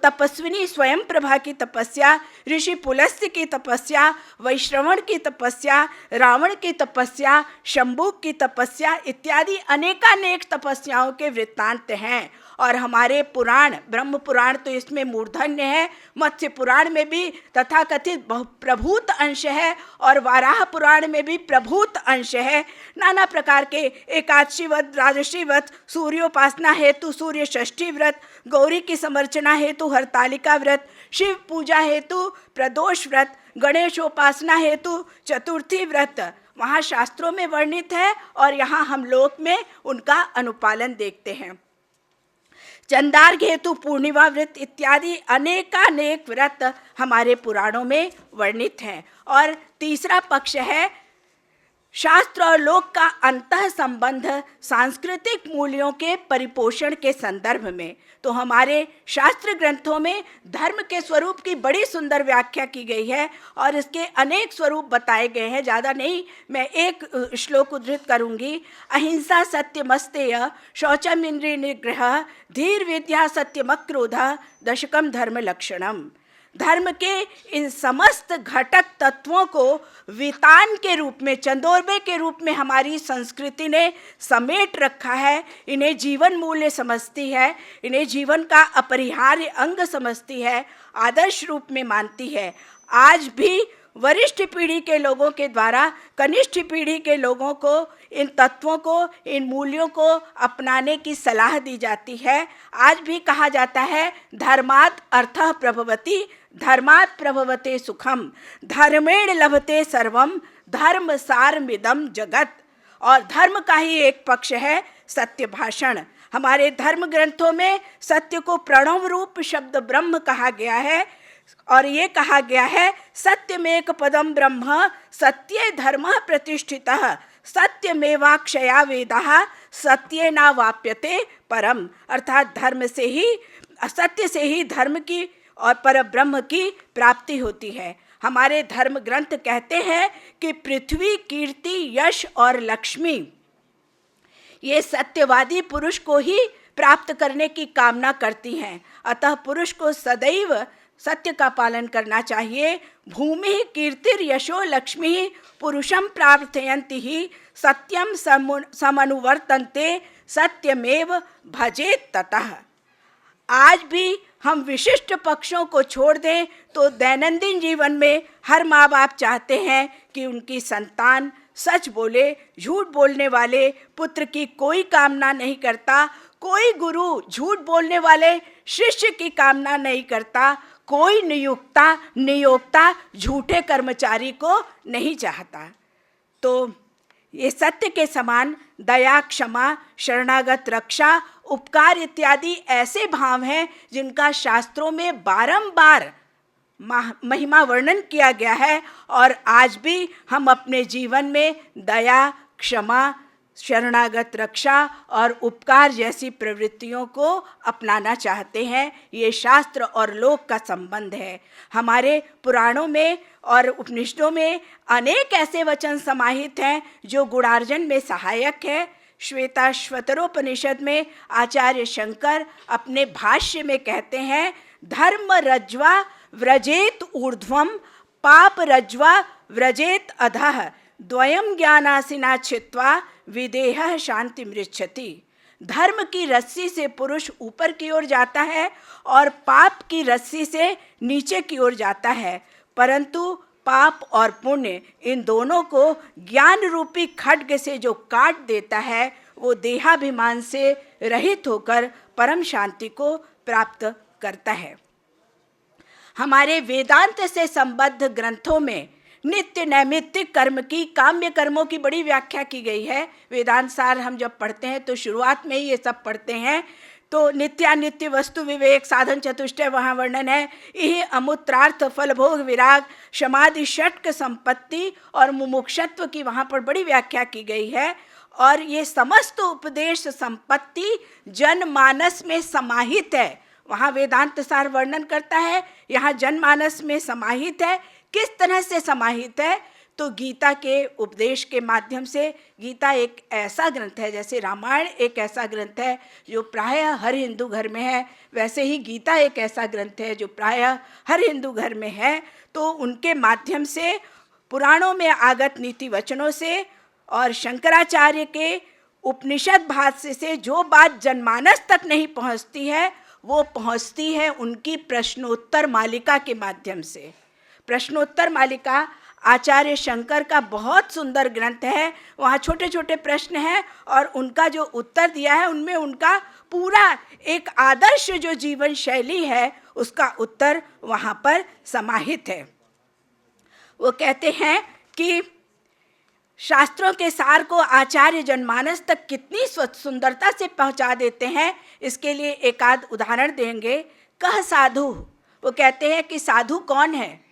तपस्विनी स्वयं प्रभा की तपस्या, ऋषि पुलस्त्य की तपस्या, वैश्रवण की तपस्या, रावण की तपस्या, शंभु की तपस्या इत्यादि अनेकानेक तपस्याओं के वृत्तांत हैं। और हमारे पुराण, ब्रह्म पुराण तो इसमें मूर्धन्य है, मत्स्य पुराण में भी तथाकथित प्रभूत अंश है और वाराह पुराण में भी प्रभूत अंश है। नाना प्रकार के एकादशी व्रत, द्वादशी व्रत, सूर्योपासना हेतु सूर्य षष्ठी व्रत, गौरी की समर्चना हेतु हरतालिका व्रत, शिव पूजा हेतु प्रदोष व्रत, गणेशोपासना हेतु चतुर्थी व्रत वहाँ शास्त्रों में वर्णित है और यहाँ हम लोक में उनका अनुपालन देखते हैं। चंदार्घ हेतु पूर्णिमा व्रत इत्यादि अनेकानेक व्रत हमारे पुराणों में वर्णित हैं। और तीसरा पक्ष है शास्त्र और लोक का अंतः संबंध सांस्कृतिक मूल्यों के परिपोषण के संदर्भ में। तो हमारे शास्त्र ग्रंथों में धर्म के स्वरूप की बड़ी सुंदर व्याख्या की गई है और इसके अनेक स्वरूप बताए गए हैं। ज़्यादा नहीं, मैं एक श्लोक उद्धृत करूंगी। अहिंसा सत्यमस्तेय, शौचम इंद्रिय निग्रह, धीर विद्या सत्यमक्रोध, दशकम धर्म लक्षणम। धर्म के इन समस्त घटक तत्वों को वितान के रूप में, चंदोरबे के रूप में हमारी संस्कृति ने समेट रखा है। इन्हें जीवन मूल्य समझती है, इन्हें जीवन का अपरिहार्य अंग समझती है, आदर्श रूप में मानती है। आज भी वरिष्ठ पीढ़ी के लोगों के द्वारा कनिष्ठ पीढ़ी के लोगों को इन तत्वों को, इन मूल्यों को अपनाने की सलाह दी जाती है। आज भी कहा जाता है धर्मात् अर्थः प्रभवति, धर्मात् प्रभवते सुखम, धर्मेण लभते सर्वम, धर्म सारमिदं जगत। और धर्म का ही एक पक्ष है सत्य भाषण। हमारे धर्म ग्रंथों में सत्य को प्रणव रूप शब्द ब्रह्म कहा गया है और ये कहा गया है सत्यमेक पदम ब्रह्म सत्ये धर्मः प्रतिष्ठितः, सत्यमेवाक्षया वेदाः सत्येना वाप्यते परम। अर्थात धर्म से ही, सत्य से ही धर्म की और पर ब्रह्म की प्राप्ति होती है। हमारे धर्म ग्रंथ कहते हैं कि पृथ्वी, कीर्ति, यश और लक्ष्मी ये सत्यवादी पुरुष को ही प्राप्त करने की कामना करती हैं। अतः पुरुष को सदैव सत्य का पालन करना चाहिए। भूमि कीर्तिर यशो लक्ष्मी पुरुषम प्रार्थयन्ति ही, सत्यम समनुवर्तन्ते, सत्यमेव भजेत ततः। आज भी हम विशिष्ट पक्षों को छोड़ दें तो दैनंदिन जीवन में हर माँ बाप चाहते हैं कि उनकी संतान सच बोले। झूठ बोलने वाले पुत्र की कोई कामना नहीं करता, कोई गुरु झूठ बोलने वाले शिष्य की कामना नहीं करता, कोई नियोक्ता झूठे कर्मचारी को नहीं चाहता। तो ये सत्य के समान दया, क्षमा, शरणागत रक्षा, उपकार इत्यादि ऐसे भाव हैं जिनका शास्त्रों में बारंबार महिमा वर्णन किया गया है। और आज भी हम अपने जीवन में दया, क्षमा, शरणागत रक्षा और उपकार जैसी प्रवृत्तियों को अपनाना चाहते हैं। ये शास्त्र और लोक का संबंध है। हमारे पुराणों में और उपनिषदों में अनेक ऐसे वचन समाहित हैं जो गुणार्जन में सहायक है। श्वेताश्वतरोपनिषद में आचार्य शंकर अपने भाष्य में कहते हैं, धर्म रज्वा व्रजेत ऊर्ध्वम, पाप रज्वा व्रजेत अधः, द्वयम ज्ञानासिना छित्वा विदेह शांति मृच्छति। धर्म की रस्सी से पुरुष ऊपर की ओर जाता है और पाप की रस्सी से नीचे की ओर जाता है, परंतु पाप और पुण्य इन दोनों को ज्ञान रूपी खड्ग से जो काट देता है वो देहाभिमान से रहित होकर परम शांति को प्राप्त करता है। हमारे वेदांत से संबद्ध ग्रंथों में नित्य नैमित्तिक कर्म की, काम्य कर्मों की बड़ी व्याख्या की गई है। वेदांत सार हम जब पढ़ते हैं तो शुरुआत में ही ये सब पढ़ते हैं। तो नित्यानित्य वस्तु विवेक साधन चतुष्टय वहाँ वर्णन है। यही अमूत्रार्थ फल भोग विराग समाधि षटक संपत्ति और मुमुक्षत्व की वहाँ पर बड़ी व्याख्या की गई है। और ये समस्त उपदेश संपत्ति जनमानस में समाहित है। वहाँ वेदांत सार वर्णन करता है, यहाँ जनमानस में समाहित है। किस तरह से समाहित है? तो गीता के उपदेश के माध्यम से। गीता एक ऐसा ग्रंथ है, जैसे रामायण एक ऐसा ग्रंथ है जो प्रायः हर हिंदू घर में है, वैसे ही गीता एक ऐसा ग्रंथ है जो प्रायः हर हिंदू घर में है। तो उनके माध्यम से, पुराणों में आगत नीति वचनों से और शंकराचार्य के उपनिषद भाष्य से जो बात जनमानस तक नहीं पहुंचती है, वो पहुंचती है उनकी प्रश्नोत्तर मालिका के माध्यम से। प्रश्नोत्तर मालिका आचार्य शंकर का बहुत सुंदर ग्रंथ है। वहाँ छोटे छोटे प्रश्न हैं और उनका जो उत्तर दिया है उनमें उनका पूरा एक आदर्श जो जीवन शैली है उसका उत्तर वहाँ पर समाहित है। वो कहते हैं कि शास्त्रों के सार को आचार्य जनमानस तक कितनी सुंदरता से पहुँचा देते हैं, इसके लिए एक आध उदाहरण देंगे। कह साधु, वो कहते हैं कि साधु कौन है?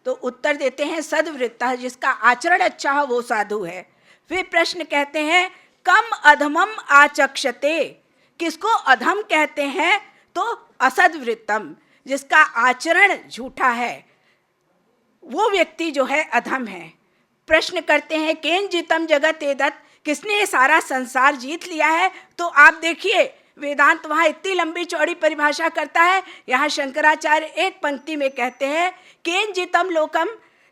तो उत्तर देते हैं सद्वृत्तः, जिसका आचरण अच्छा हो वो साधु है। फिर प्रश्न कहते हैं कम अधमम आचक्षते, किसको अधम कहते हैं? तो असद्वृत्तम, जिसका आचरण झूठा है वो व्यक्ति जो है अधम है। प्रश्न करते हैं केन जीतम जगत एदत, किसने ये सारा संसार जीत लिया है? तो आप देखिए वेदांत वहाँ इतनी लंबी चौड़ी परिभाषा करता है, यहाँ शंकराचार्य एक पंक्ति में कहते हैं केन जितम लोकम,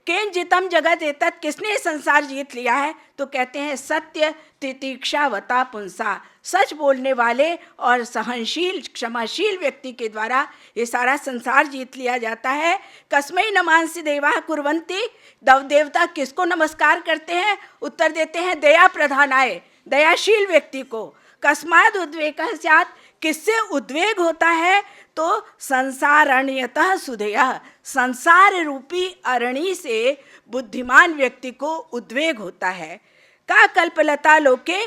केन जितम जगत एतत्, किसने संसार जीत लिया है? तो कहते हैं सत्य तितिक्षावता पुंसा, सच बोलने वाले और सहनशील क्षमाशील व्यक्ति के द्वारा ये सारा संसार जीत लिया जाता है। कस्मै नमांसि देवा कुर्वन्ति, देवता किसको नमस्कार करते हैं? उत्तर देते हैं दया प्रधानाय, दयाशील व्यक्ति को। कस्माद उद्वेगः स्यात्, किससे उद्वेग होता है? तो संसारण्यतः सुधेयः, संसार रूपी अरणी से बुद्धिमान व्यक्ति को उद्वेग होता है। का कल्पलता लोके,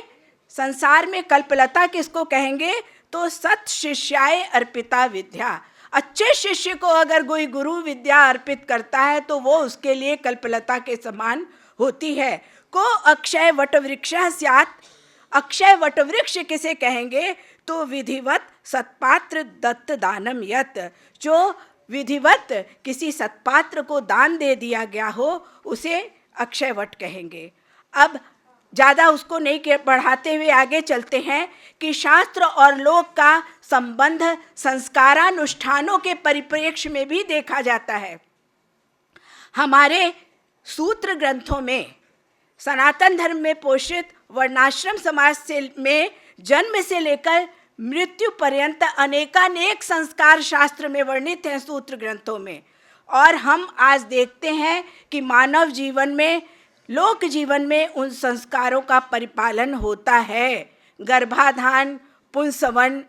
संसार में कल्पलता किसको कहेंगे? तो सत शिष्याय अर्पिता विद्या, अच्छे शिष्य को अगर कोई गुरु विद्या अर्पित करता है तो वो उसके लिए कल्पलता के समान होती है। को अक्षय वटवृक्षः स्यात्, अक्षय वटवृक्ष किसे कहेंगे? तो विधिवत सत्पात्र दत्त दानम यत, जो विधिवत किसी सत्पात्र को दान दे दिया गया हो उसे अक्षय वट कहेंगे। अब ज़्यादा उसको नहीं बढ़ाते हुए आगे चलते हैं कि शास्त्र और लोक का संबंध संस्कारानुष्ठानों के परिप्रेक्ष्य में भी देखा जाता है। हमारे सूत्र ग्रंथों में सनातन धर्म में पोषित वर्णाश्रम समाज से में जन्म से लेकर मृत्यु पर्यंत अनेकानेक संस्कार शास्त्र में वर्णित हैं सूत्र ग्रंथों में। और हम आज देखते हैं कि मानव जीवन में, लोक जीवन में उन संस्कारों का परिपालन होता है। गर्भाधान, पुंसवन,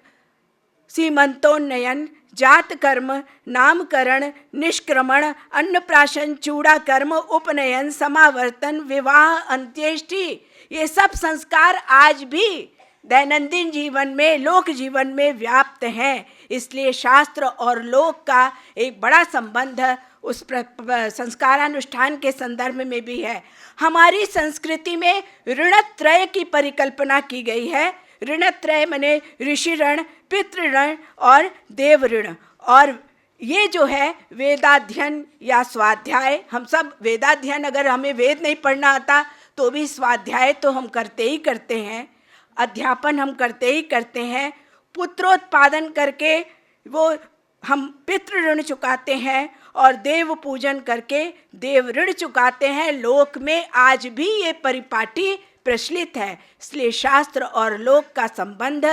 सीमंतोन्नयन, जात कर्म, नामकरण, निष्क्रमण, अन्नप्राशन, चूड़ा कर्म, उपनयन, समावर्तन, विवाह, अंत्येष्टि, ये सब संस्कार आज भी दैनंदिन जीवन में, लोक जीवन में व्याप्त हैं। इसलिए शास्त्र और लोक का एक बड़ा संबंध उस संस्कारानुष्ठान के संदर्भ में भी है। हमारी संस्कृति में ऋणत्रय की परिकल्पना की गई है। ऋणत्रय माने ऋषि ऋण, पितृ ऋण और देव ऋण। और ये जो है वेदाध्ययन या स्वाध्याय, हम सब वेदाध्ययन, अगर हमें वेद नहीं पढ़ना आता तो भी स्वाध्याय तो हम करते ही करते हैं, अध्यापन हम करते ही करते हैं। पुत्रोत्पादन करके वो हम पितृ ऋण चुकाते हैं और देव पूजन करके देव ऋण चुकाते हैं। लोक में आज भी ये परिपाटी प्रचलित है। इसलिए शास्त्र और लोक का संबंध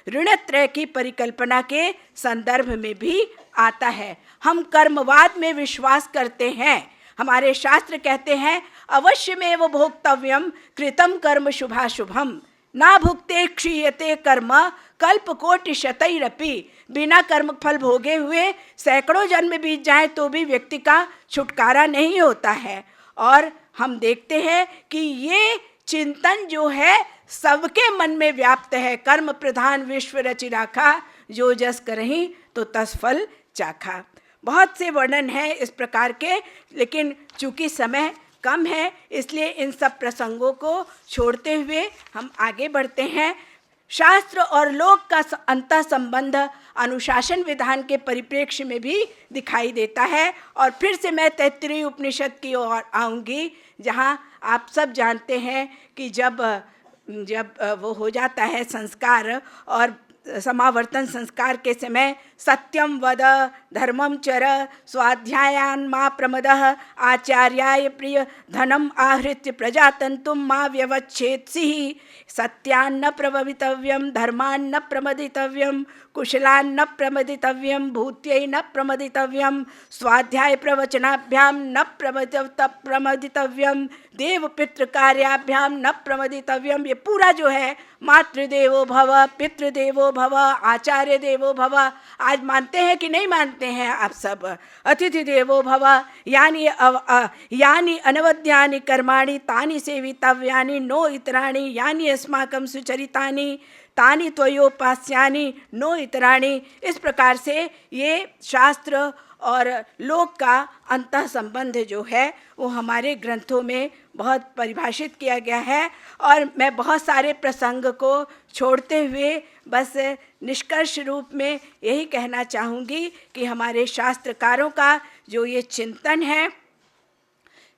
ऋणत्रय की परिकल्पना के संदर्भ में भी आता है। हम कर्मवाद में विश्वास करते हैं। हमारे शास्त्र कहते हैं अवश्यमेव भोक्तव्यम कृतम कर्म शुभाशुभम, ना भुक्ते क्षीयते कर्म कल्प कोटि शतैरपि, बिना कर्म फल भोगे हुए सैकड़ों जन्म बीत जाए तो भी व्यक्ति का छुटकारा नहीं होता है। और हम देखते हैं कि ये चिंतन जो है सबके मन में व्याप्त है। कर्म प्रधान विश्व रचि राखा, जो जस करहीं तो तस फल चाखा। बहुत से वर्णन हैं इस प्रकार के, लेकिन चूंकि समय कम है इसलिए इन सब प्रसंगों को छोड़ते हुए हम आगे बढ़ते हैं। शास्त्र और लोक का अंतः संबंध अनुशासन विधान के परिप्रेक्ष्य में भी दिखाई देता है। और फिर से मैं तैत्तिरीय उपनिषद की ओर आऊँगी, जहाँ आप सब जानते हैं कि जब वो हो जाता है संस्कार, और समावर्तन संस्कार के समय सत्यम वद धर्मम चर स्वाध्यायान मा प्रमदः आचार्याय प्रिय धनम आहृत्य प्रजातंतुम मा व्यवच्छेत्सि सत्यान्न प्रभवितव्यम धर्मान्न प्रमदितव्यम कुशलान्न प्रमदितव्यम भूत्यै न प्रमदितव्यम स्वाध्याय प्रवचनाभ्याम न प्रमदितव्यम देव पितृ कार्याभ्याम न प्रमदितव्यम। ये पूरा जो है मातृदेवो भव, पितृदेवो भव, आचार्य देवो भव, आज मानते हैं कि नहीं मानते हैं आप सब? अतिथि देवो भव, यानी अनवद्यानि कर्माणि तानि सेवितव्यानि नो इतराणि यानि अस्माकं सुचरितानि तानि त्वयोपास्यानि नो इतराणि। इस प्रकार से ये शास्त्र और लोक का अंतः संबंध जो है वो हमारे ग्रंथों में बहुत परिभाषित किया गया है। और मैं बहुत सारे प्रसंग को छोड़ते हुए बस निष्कर्ष रूप में यही कहना चाहूँगी कि हमारे शास्त्रकारों का जो ये चिंतन है,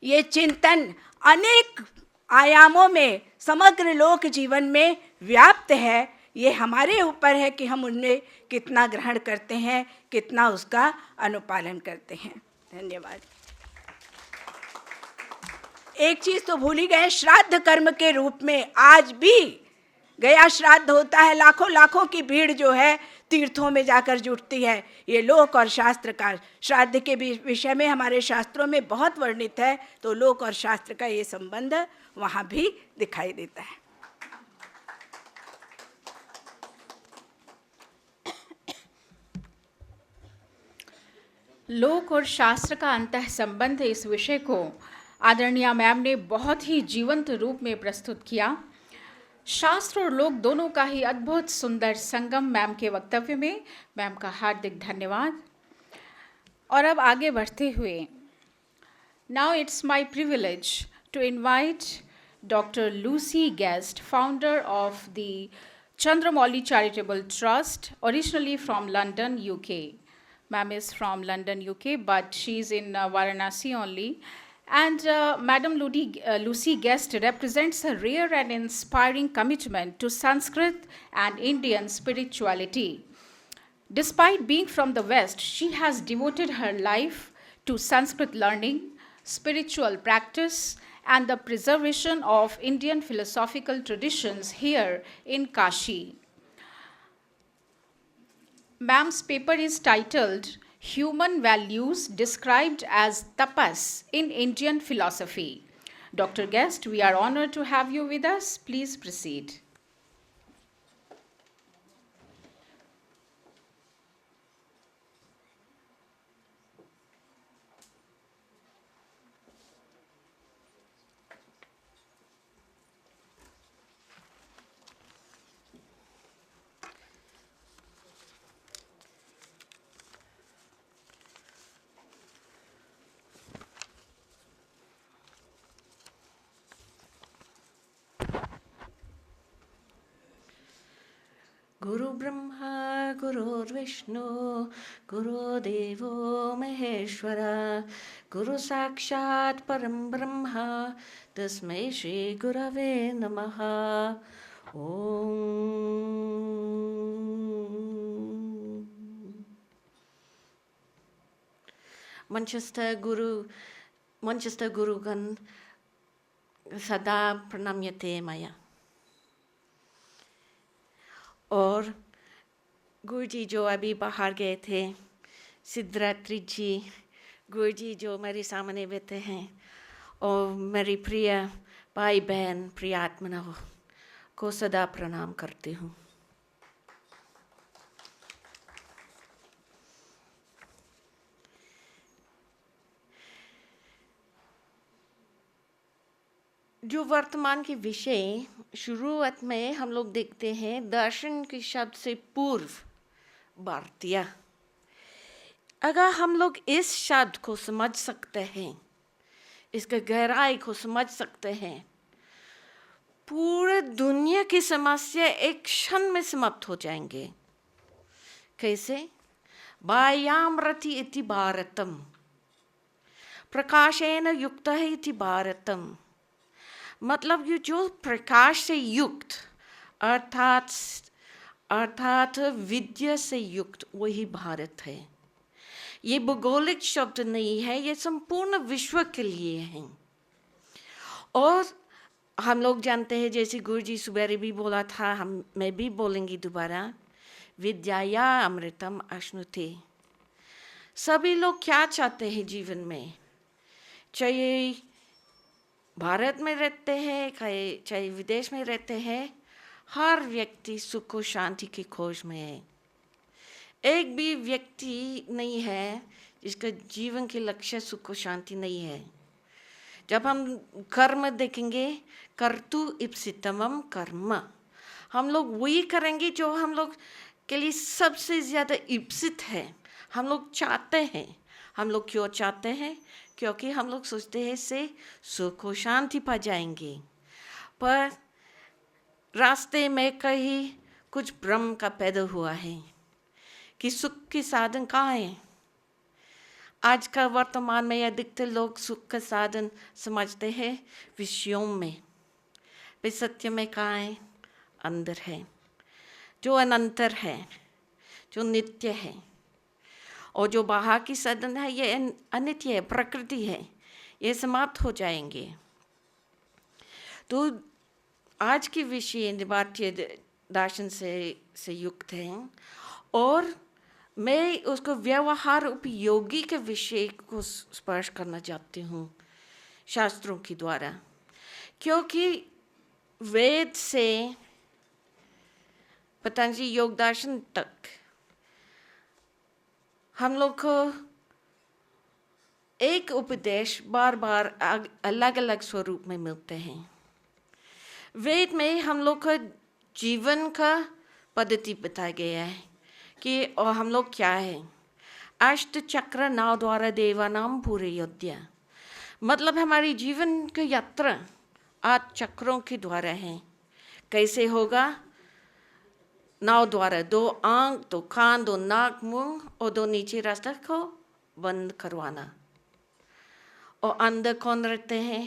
ये चिंतन अनेक आयामों में समग्र लोक जीवन में व्याप्त है। ये हमारे ऊपर है कि हम उनमें कितना ग्रहण करते हैं, कितना उसका अनुपालन करते हैं। धन्यवाद। एक चीज तो भूल ही गए, श्राद्ध कर्म के रूप में आज भी गया श्राद्ध होता है, लाखों लाखों की भीड़ जो है तीर्थों में जाकर जुटती है। ये लोक और शास्त्र का, श्राद्ध के विषय में हमारे शास्त्रों में बहुत वर्णित है, तो लोक और शास्त्र का ये संबंध वहाँ भी दिखाई देता है। लोक और शास्त्र का अंतः संबंध, इस विषय को आदरणीय मैम ने बहुत ही जीवंत रूप में प्रस्तुत किया। शास्त्र और लोक दोनों का ही अद्भुत सुंदर संगम मैम के वक्तव्य में, मैम का हार्दिक धन्यवाद। और अब आगे बढ़ते हुए, now it's my privilege to invite doctor Lucy Guest, founder of the Chandramouli Charitable Trust, originally from London, UK. Ma'am is from London, UK, but she's in Varanasi only. And Madam Lucy Guest represents a rare and inspiring commitment to Sanskrit and Indian spirituality. Despite being from the West, she has devoted her life to Sanskrit learning, spiritual practice, and the preservation of Indian philosophical traditions here in Kashi. Ma'am's paper is titled Human Values Described as Tapas in Indian Philosophy. Dr. Guest, we are honored to have you with us. Please proceed. गुरु ब्रह्मा गुरुर्विष्णु गुरुदेवो महेश्वर गुरु साक्षात् परम ब्रह्म तस्मै श्री गुरवे नमः। ओम मंचस्थ गुरुगण सदा प्रणम्यते मया। और गुरुजी जो अभी बाहर गए थे, सिद्धरात्रि जी, गुरुजी जो मेरे सामने बैठे हैं, और मेरी प्रिय भाई बहन प्रियात्मना को सदा प्रणाम करती हूँ। जो वर्तमान के विषय शुरुआत में हम लोग देखते हैं दर्शन के शब्द से पूर्व भारतीय। अगर हम लोग इस शब्द को समझ सकते हैं, इसका गहराई को समझ सकते हैं, पूरे दुनिया की समस्या एक क्षण में समाप्त हो जाएंगे। कैसे? बाह्यामृति इति भारतम, प्रकाशेन युक्तः इति भारतम। मतलब ये जो प्रकाश से युक्त अर्थात विद्या से युक्त वही भारत है। ये भौगोलिक शब्द नहीं है, ये संपूर्ण विश्व के लिए है। और हम लोग जानते हैं, जैसे गुरु जी सुबेरे भी बोला था, मैं भी बोलेंगी दोबारा, विद्याया अमृतम अश्नुते। सभी लोग क्या चाहते हैं जीवन में, चाहे भारत में रहते हैं चाहे विदेश में रहते हैं, हर व्यक्ति सुख और शांति की खोज में है। एक भी व्यक्ति नहीं है जिसका जीवन के लक्ष्य सुख और शांति नहीं है। जब हम कर्म देखेंगे, कर्तु इप्सितमम कर्म, हम लोग वही करेंगे जो हम लोग के लिए सबसे ज़्यादा इप्सित है, हम लोग चाहते हैं। हम लोग क्यों चाहते हैं? क्योंकि हम लोग सोचते हैं इससे सुख और शांति पा जाएंगे। पर रास्ते में कहीं कुछ भ्रम का पैदा हुआ है कि सुख के साधन कहाँ हैं। आज का वर्तमान में अधिकतर लोग सुख का साधन समझते हैं विषयों में, वे सत्य में कहाँ है? अंदर है, जो अनंतर है, जो नित्य है। और जो बाहर की साधन है ये अनित्य है, प्रकृति है, ये समाप्त हो जाएंगे। तो आज के विषय भारतीय दर्शन से युक्त हैं और मैं उसको व्यवहार उपयोगी के विषय को स्पर्श करना चाहती हूँ शास्त्रों के द्वारा, क्योंकि वेद से पतंजलि योग दर्शन तक हम लोग को एक उपदेश बार बार अलग अलग स्वरूप में मिलते हैं। वेद में हम लोग का जीवन का पद्धति बताया गया है कि और हम लोग क्या है। अष्ट चक्र नाव द्वारा देवानाम पूरे योद्धा, मतलब हमारी जीवन की यात्रा 8 चक्रों के द्वारा है। कैसे होगा? नाव द्वारा 2 आंख, 2 कान, 2 नाक, मुंह और 2 नीचे रास्ता को बंद करवाना। और अंदर कौन रहते हैं?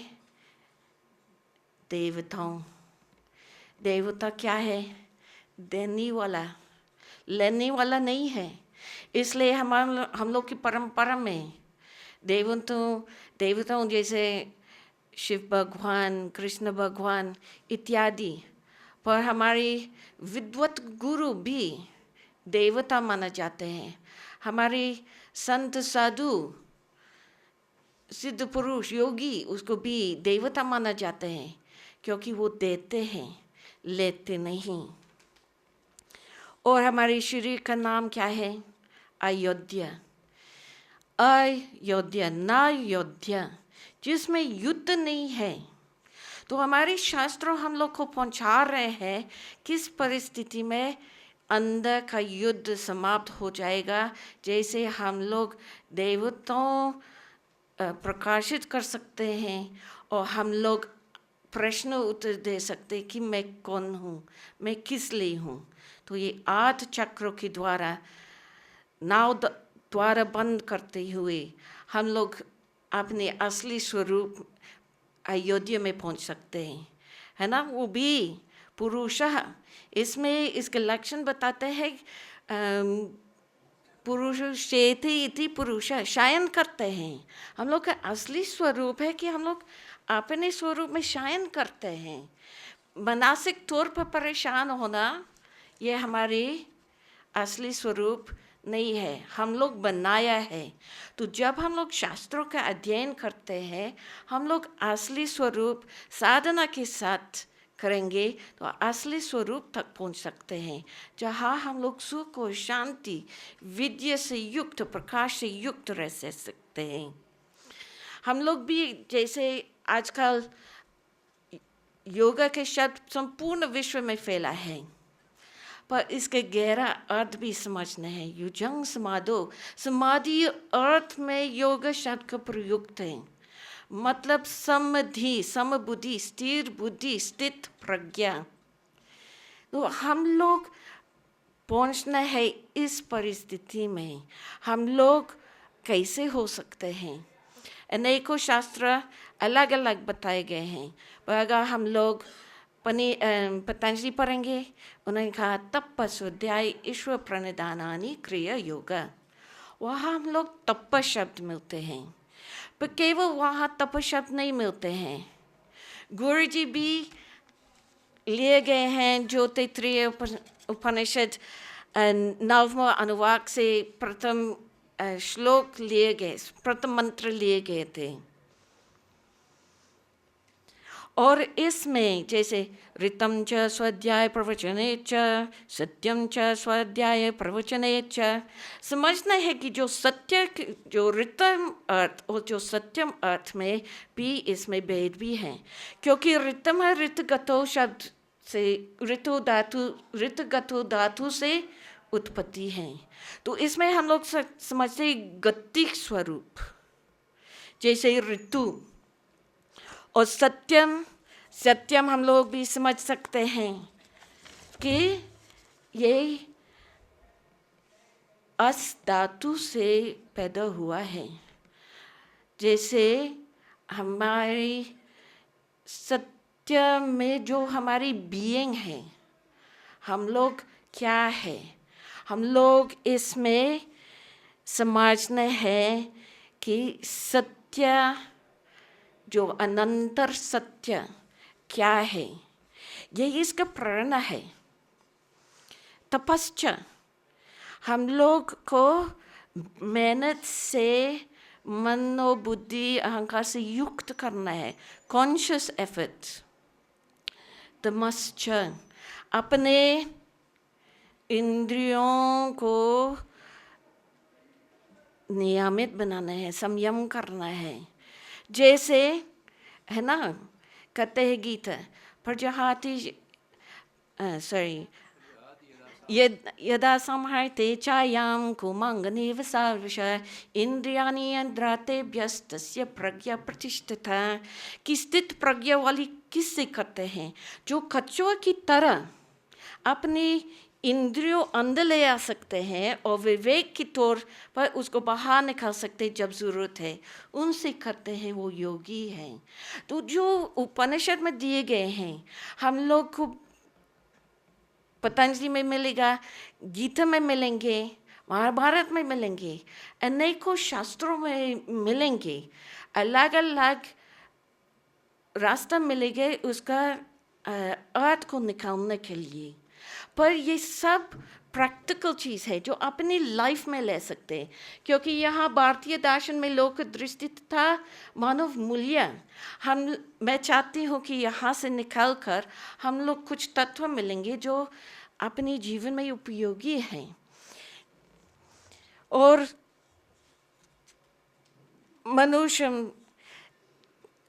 देवताओं। देवता क्या है? देने वाला, लेने वाला नहीं है। इसलिए हम लोग की परंपरा में देवताओं जैसे शिव भगवान, कृष्ण भगवान इत्यादि, पर हमारे विद्वत गुरु भी देवता माना जाते हैं। हमारे संत साधु सिद्ध पुरुष योगी उसको भी देवता माना जाते हैं, क्योंकि वो देते हैं, लेते नहीं। और हमारे शरीर का नाम क्या है? अयोध्या। अयोध्या ना योध्या, जिसमें युद्ध नहीं है। तो हमारे शास्त्रों हम लोग को पहुंचा रहे हैं किस परिस्थिति में अंदर का युद्ध समाप्त हो जाएगा। जैसे हम लोग देवताओं प्रकाशित कर सकते हैं और हम लोग प्रश्न उत्तर दे सकते हैं कि मैं कौन हूँ, मैं किस लिए हूँ। तो ये 8 चक्रों के द्वारा नाव द्वारा बंद करते हुए हम लोग अपने असली स्वरूप अयोध्या में पहुंच सकते हैं, है ना। वो भी पुरुषः, इसमें इसके लक्षण बताते हैं। पुरुष शेते इति पुरुष, शयन करते हैं। हम लोग का असली स्वरूप है कि हम लोग अपने स्वरूप में शयन करते हैं। मानसिक तौर पर परेशान होना ये हमारे असली स्वरूप नहीं है, हम लोग बनाया है। तो जब हम लोग शास्त्रों का अध्ययन करते हैं, हम लोग असली स्वरूप साधना के साथ करेंगे तो असली स्वरूप तक पहुंच सकते हैं, जहाँ हम लोग सुख और शांति, विद्या से युक्त, प्रकाश से युक्त रह सकते हैं। हम लोग भी जैसे आजकल योगा के शब्द संपूर्ण विश्व में फैला है, पर इसके गहरा अर्थ भी समझना है। युजंग समाधो, समाधि अर्थ में योग शब्द का प्रयुक्त है, मतलब समधि, समबुद्धि, स्थिर बुद्धि, स्थित प्रज्ञा। तो हम लोग पहुंचना है इस परिस्थिति में, हम लोग कैसे हो सकते हैं। अनेकों शास्त्र अलग अलग बताए गए हैं, पर अगर हम लोग पतंजलि पढ़ेंगे, उन्होंने कहा तप स्वाध्याय ईश्वर प्रणिधानानि क्रिया योगा। वहाँ हम लोग तप शब्द मिलते हैं, पर केवल वहाँ तप शब्द नहीं मिलते हैं। गुरु जी भी लिए गए हैं जो तैत्तिरीय उपनिषद नवम अनुवाक से प्रथम श्लोक लिए गए, प्रथम मंत्र लिए गए थे। और इसमें जैसे ऋतं च स्वाध्याय प्रवचने च सत्यम च स्वाध्याय प्रवचने च, समझना है कि जो सत्य, जो ऋतम अर्थ और जो सत्यम अर्थ में भी इसमें भेद भी है, क्योंकि ऋतम है ऋतगतो शब्द से, ऋतगतो धातु से उत्पत्ति है। तो इसमें हम लोग समझते गतिक स्वरूप, जैसे ऋतु। और सत्यम हम लोग भी समझ सकते हैं कि ये अस धातु से पैदा हुआ है। जैसे हमारी सत्य में जो हमारी बीइंग है, हम लोग क्या है, हम लोग इसमें समझना है कि सत्य, जो अनंतर सत्य क्या है, ये इसका प्रेरणा है। तपस्या हम लोग को मेहनत से मन और बुद्धि अहंकार से युक्त करना है, कॉन्शियस एफर्ट। तमस्या अपने इंद्रियों को नियमित बनाना है, संयम करना है। जैसे है ना, कहते हैं गीता प्रजहाति यदा संहरते चायां कुमंगनेव सार्वश इंद्रियाणि यंद्रातेभ्यस्तस्य प्रज्ञा प्रतिष्ठिता। कि स्थित प्रज्ञा वाली किससे करते हैं? जो कछुआ की तरह अपनी इंद्रियों अंदर ले आ सकते हैं और विवेक की तौर पर उसको बाहर निकाल सकते हैं जब ज़रूरत है, उनसे करते हैं, वो योगी हैं। तो जो उपनिषद में दिए गए हैं हम लोग को पतंजलि में मिलेगा, गीता में मिलेंगे, महाभारत में मिलेंगे, अनेकों शास्त्रों में मिलेंगे, अलग अलग रास्ता मिलेगा उसका अर्थ को निकालने के लिए। पर ये सब प्रैक्टिकल चीज़ है जो अपनी लाइफ में ले सकते हैं, क्योंकि यहाँ भारतीय दर्शन में लोक दृष्टि था मानव मूल्य। मैं चाहती हूँ कि यहाँ से निकल कर हम लोग कुछ तत्व मिलेंगे जो अपने जीवन में उपयोगी हैं। और मनुष्य,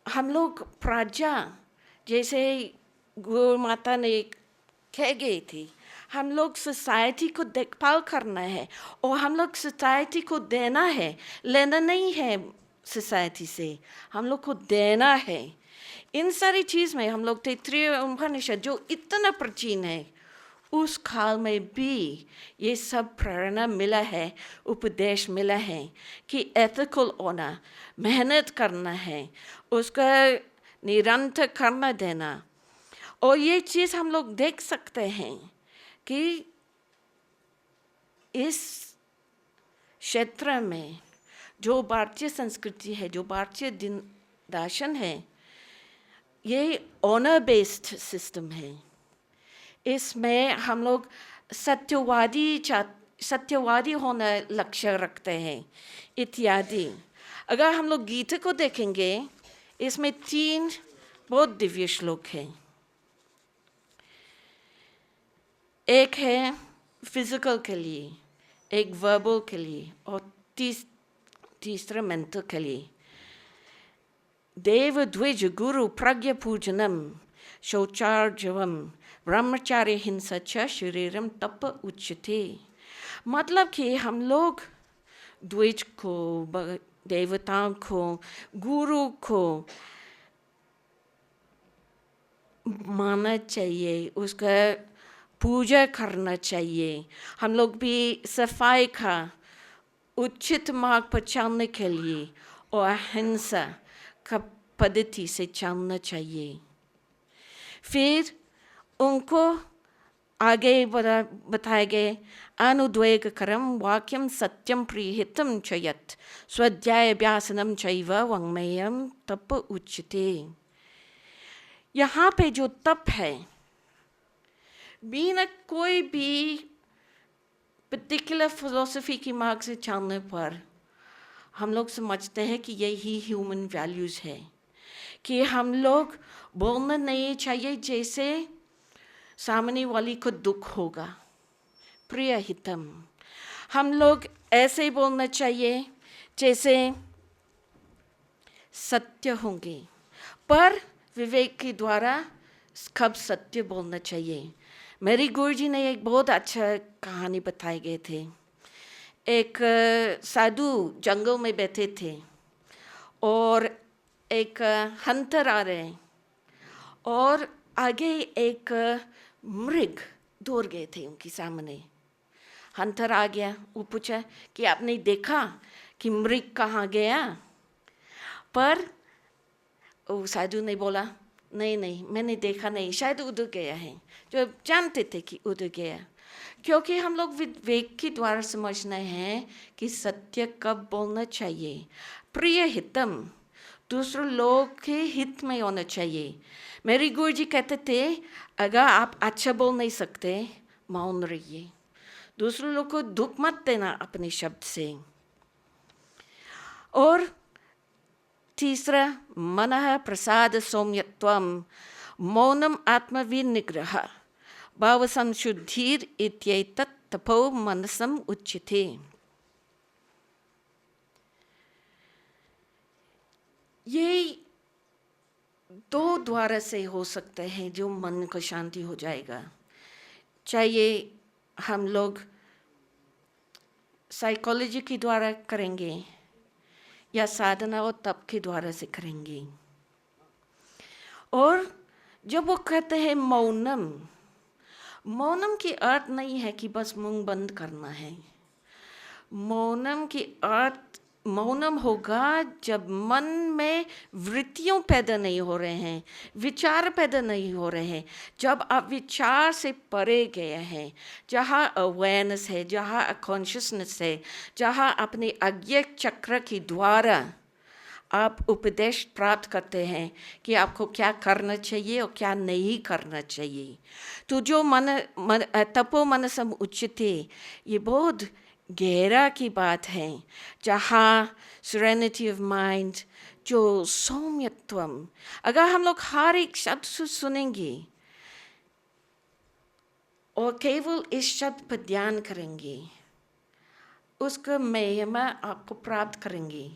हम लोग प्रजा, जैसे गौ माता ने कह गई थी, हम लोग सोसाइटी को देखभाल करना है और हम लोग सोसाइटी को देना है, लेना नहीं है सोसाइटी से, हम लोग को देना है। इन सारी चीज़ में हम लोग तैत्तिरीय उपनिषद जो इतना प्राचीन है, उस काल में भी ये सब प्रेरणा मिला है, उपदेश मिला है कि एथिकल होना, मेहनत करना है, उसका निरंतर करना देना। और ये चीज़ हम लोग देख सकते हैं कि इस क्षेत्र में जो भारतीय संस्कृति है, जो भारतीय दर्शन है, ये ऑनर बेस्ड सिस्टम है। इसमें हम लोग सत्यवादी होना लक्ष्य रखते हैं इत्यादि। अगर हम लोग गीता को देखेंगे, इसमें 3 बहुत दिव्य श्लोक हैं। एक है फिजिकल के लिए, एक वर्बल के लिए और तीसरा मेंटल के लिए। देव द्विज गुरु प्रज्ञा पूजनम शौचार्जवम ब्रह्मचार्य हिंसा च शरीरम तप उच्यते। मतलब कि हम लोग द्विज को, देवताओं को, गुरु को मानना चाहिए, उसका पूजा करना चाहिए। हम लोग भी सफाई का उचित मार्ग पर चलने के लिए और अहिंसा का पद्धति से चलना चाहिए। फिर उनको आगे बताए गए अनुद्वेगकरं वाक्यं सत्यं प्रीहितं च यत् स्वाध्यायाभ्यासनं चैव वाङ्मयं तप उच्यते। यहाँ पे जो तप है, बिना कोई भी पर्टिकुलर फिलोसफी की मार्ग से चलने पर हम लोग समझते हैं कि यही ह्यूमन वैल्यूज़ है कि हम लोग बोलना नहीं चाहिए जैसे सामने वाली को दुख होगा, प्रिय हितम। हम लोग ऐसे बोलना चाहिए जैसे सत्य होंगे, पर विवेक के द्वारा कब सत्य बोलना चाहिए। मेरी गुरुजी ने एक बहुत अच्छा कहानी बताए गए थे। एक साधु जंगल में बैठे थे और एक हंटर आ रहे हैं और आगे एक मृग दौड़ गए थे उनके सामने। हंटर आ गया, वो पूछा कि आपने देखा कि मृग कहाँ गया? पर वो साधु ने बोला नहीं मैंने देखा नहीं, शायद उधर गया है। जो जानते थे कि उधर गया, क्योंकि हम लोग विवेक के द्वारा समझना है कि सत्य कब बोलना चाहिए। प्रिय हितम, दूसरे लोग के हित में होना चाहिए। मेरी गुरुजी कहते थे अगर आप अच्छा बोल नहीं सकते मौन रहिए, दूसरे लोग को दुख मत देना अपने शब्द से। और तीसरा, मनः प्रसाद सौम्यत्वम मौनम आत्मविनिग्रह भाव संशुद्धिर इत्येतत् तपो मनसम उच्यते। ये दो द्वारा से हो सकता है जो मन को शांति हो जाएगा। चाहे हम लोग साइकोलॉजी के द्वारा करेंगे या साधना और तप के द्वारा से करेंगे। और जब वो कहते हैं मौनम, मौनम की अर्थ नहीं है कि बस मुंह बंद करना है। मौनम की अर्थ मौनम होगा जब मन में वृत्तियों पैदा नहीं हो रहे हैं, विचार पैदा नहीं हो रहे हैं, जब आप विचार से परे गए हैं, जहाँ अवेयरनेस है, जहाँ कॉन्शियसनेस है, जहाँ अपने अज्ञेय चक्र के द्वारा आप उपदेश प्राप्त करते हैं कि आपको क्या करना चाहिए और क्या नहीं करना चाहिए। तो जो तपो मनसम उच्यते, ये बहुत गहरा की बात है, जहाँ सेरेनिटी ऑफ माइंड, जो सौम्यत्वम, अगर हम लोग हर एक शब्द सुनेंगे और केवल इस शब्द पर ध्यान करेंगे, उसका महिमा आपको प्राप्त करेंगे।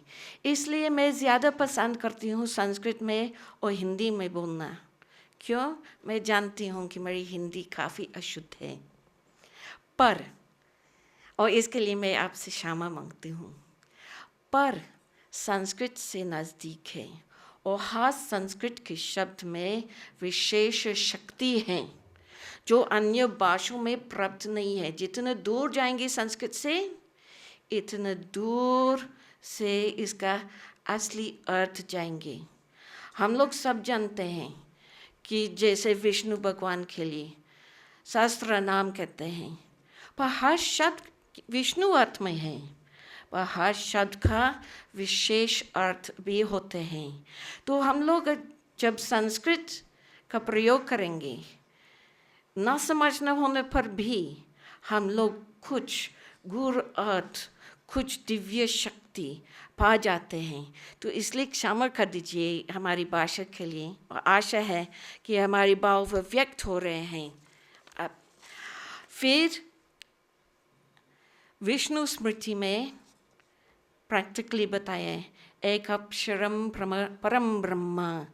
इसलिए मैं ज़्यादा पसंद करती हूँ संस्कृत में और हिंदी में बोलना। क्यों? मैं जानती हूँ कि मेरी हिंदी काफ़ी अशुद्ध है, पर और इसके लिए मैं आपसे क्षमा मांगती हूँ, पर संस्कृत से नज़दीक है और हर संस्कृत के शब्द में विशेष शक्ति है जो अन्य भाषाओं में प्राप्त नहीं है। जितना दूर जाएंगे संस्कृत से, इतना दूर से इसका असली अर्थ जाएंगे। हम लोग सब जानते हैं कि जैसे विष्णु भगवान के लिए सहस्त्र नाम कहते हैं, पर हर शब्द विष्णु अर्थ में है, पर हर शब्द का विशेष अर्थ भी होते हैं। तो हम लोग जब संस्कृत का प्रयोग करेंगे, न समझना होने पर भी हम लोग कुछ गूढ़ अर्थ, कुछ दिव्य शक्ति पा जाते हैं। तो इसलिए क्षमा कर दीजिए हमारी भाषा के लिए, और आशा है कि हमारे भाव व्यक्त हो रहे हैं। अब फिर विष्णु स्मृति में प्रैक्टिकली बताया, एक अक्षरम परम ब्रह्म,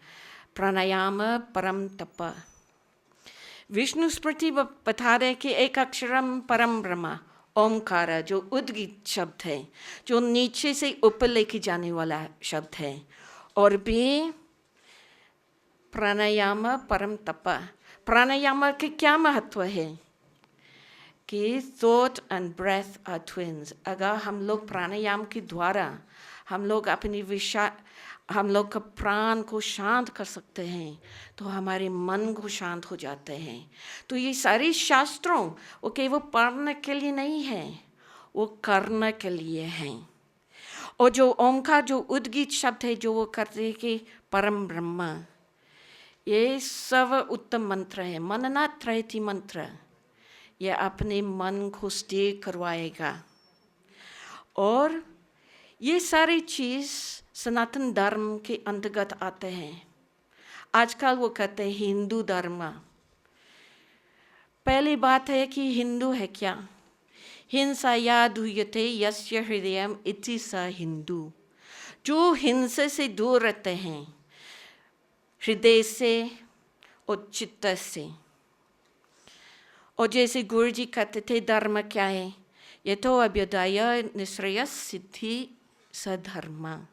प्राणायाम परम तप। विष्णु स्मृति बता रहे कि एक अक्षरम परम ब्रह्म ओमकार, जो उद्गीत शब्द है, जो नीचे से ऊपर लेके जाने वाला शब्द है। और भी प्राणायाम परम तप। प्राणायाम के क्या महत्व है कि thought and breath are twins. अगर हम लोग प्राणायाम के द्वारा हम लोग हम लोग का प्राण को शांत कर सकते हैं, तो हमारे मन को शांत हो जाते हैं। तो ये सारे शास्त्रों वो केवल पढ़ने के लिए नहीं है, वो करने के लिए हैं। और जो ओमकार, जो उद्गीत शब्द है, जो वो करते हैं कि परम ब्रह्म, ये सब उत्तम मंत्र है। मननात्रयति मंत्र, ये अपने मन को स्थिर करवाएगा। और ये सारी चीज़ सनातन धर्म के अंतर्गत आते हैं। आजकल वो कहते हैं हिंदू धर्म। पहली बात है कि हिंदू है क्या? हिंसाया दूयते यस्य हृदयम इति स हिंदू। जो हिंसा से दूर रहते हैं, हृदय से और चित्त से। और जैसे गुरु जी कहते थे धर्म क्या है? ये तो अभ्युदय निश्रेयस सिद्धि सधर्म।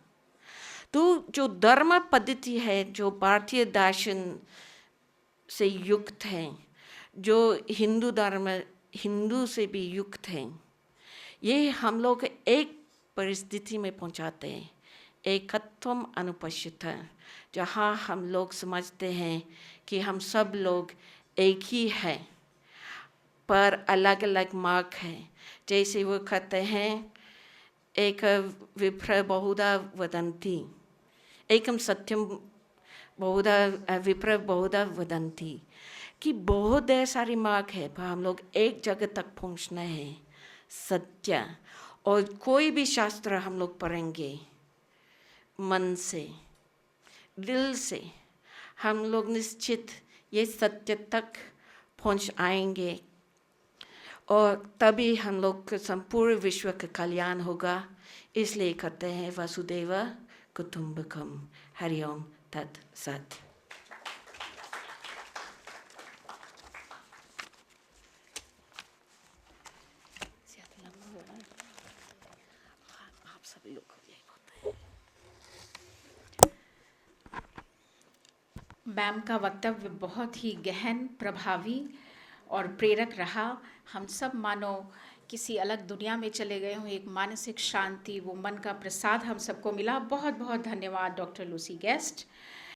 तो जो धर्म पद्धति है, जो भारतीय दर्शन से युक्त है, जो हिंदू धर्म हिंदू से भी युक्त है, ये हम लोग एक परिस्थिति में पहुंचाते हैं, एकत्वम अनुपश्यत, जहाँ हम लोग समझते हैं कि हम सब लोग एक ही हैं, पर अलग अलग मार्ग है। जैसे वो कहते हैं एक विप्र बहुधा वदन्ति, एकम सत्यम बहुधा विप्र बहुधा वदन्ति, कि बहुत ढेर सारी मार्ग है, पर हम लोग एक जगह तक पहुंचना है, सत्य। और कोई भी शास्त्र हम लोग पढ़ेंगे मन से, दिल से, हम लोग निश्चित ये सत्य तक पहुंच आएंगे, और तभी हम लोग के संपूर्ण विश्व का कल्याण होगा। इसलिए कहते हैं वसुदेव कुटुंबकम। हरि ओम तत् सत। आप सभी लोग मैम का वक्तव्य बहुत ही गहन, प्रभावी और प्रेरक रहा। हम सब मानो किसी अलग दुनिया में चले गए हों, एक मानसिक शांति, वो मन का प्रसाद हम सबको मिला। बहुत बहुत धन्यवाद डॉक्टर लूसी गेस्ट।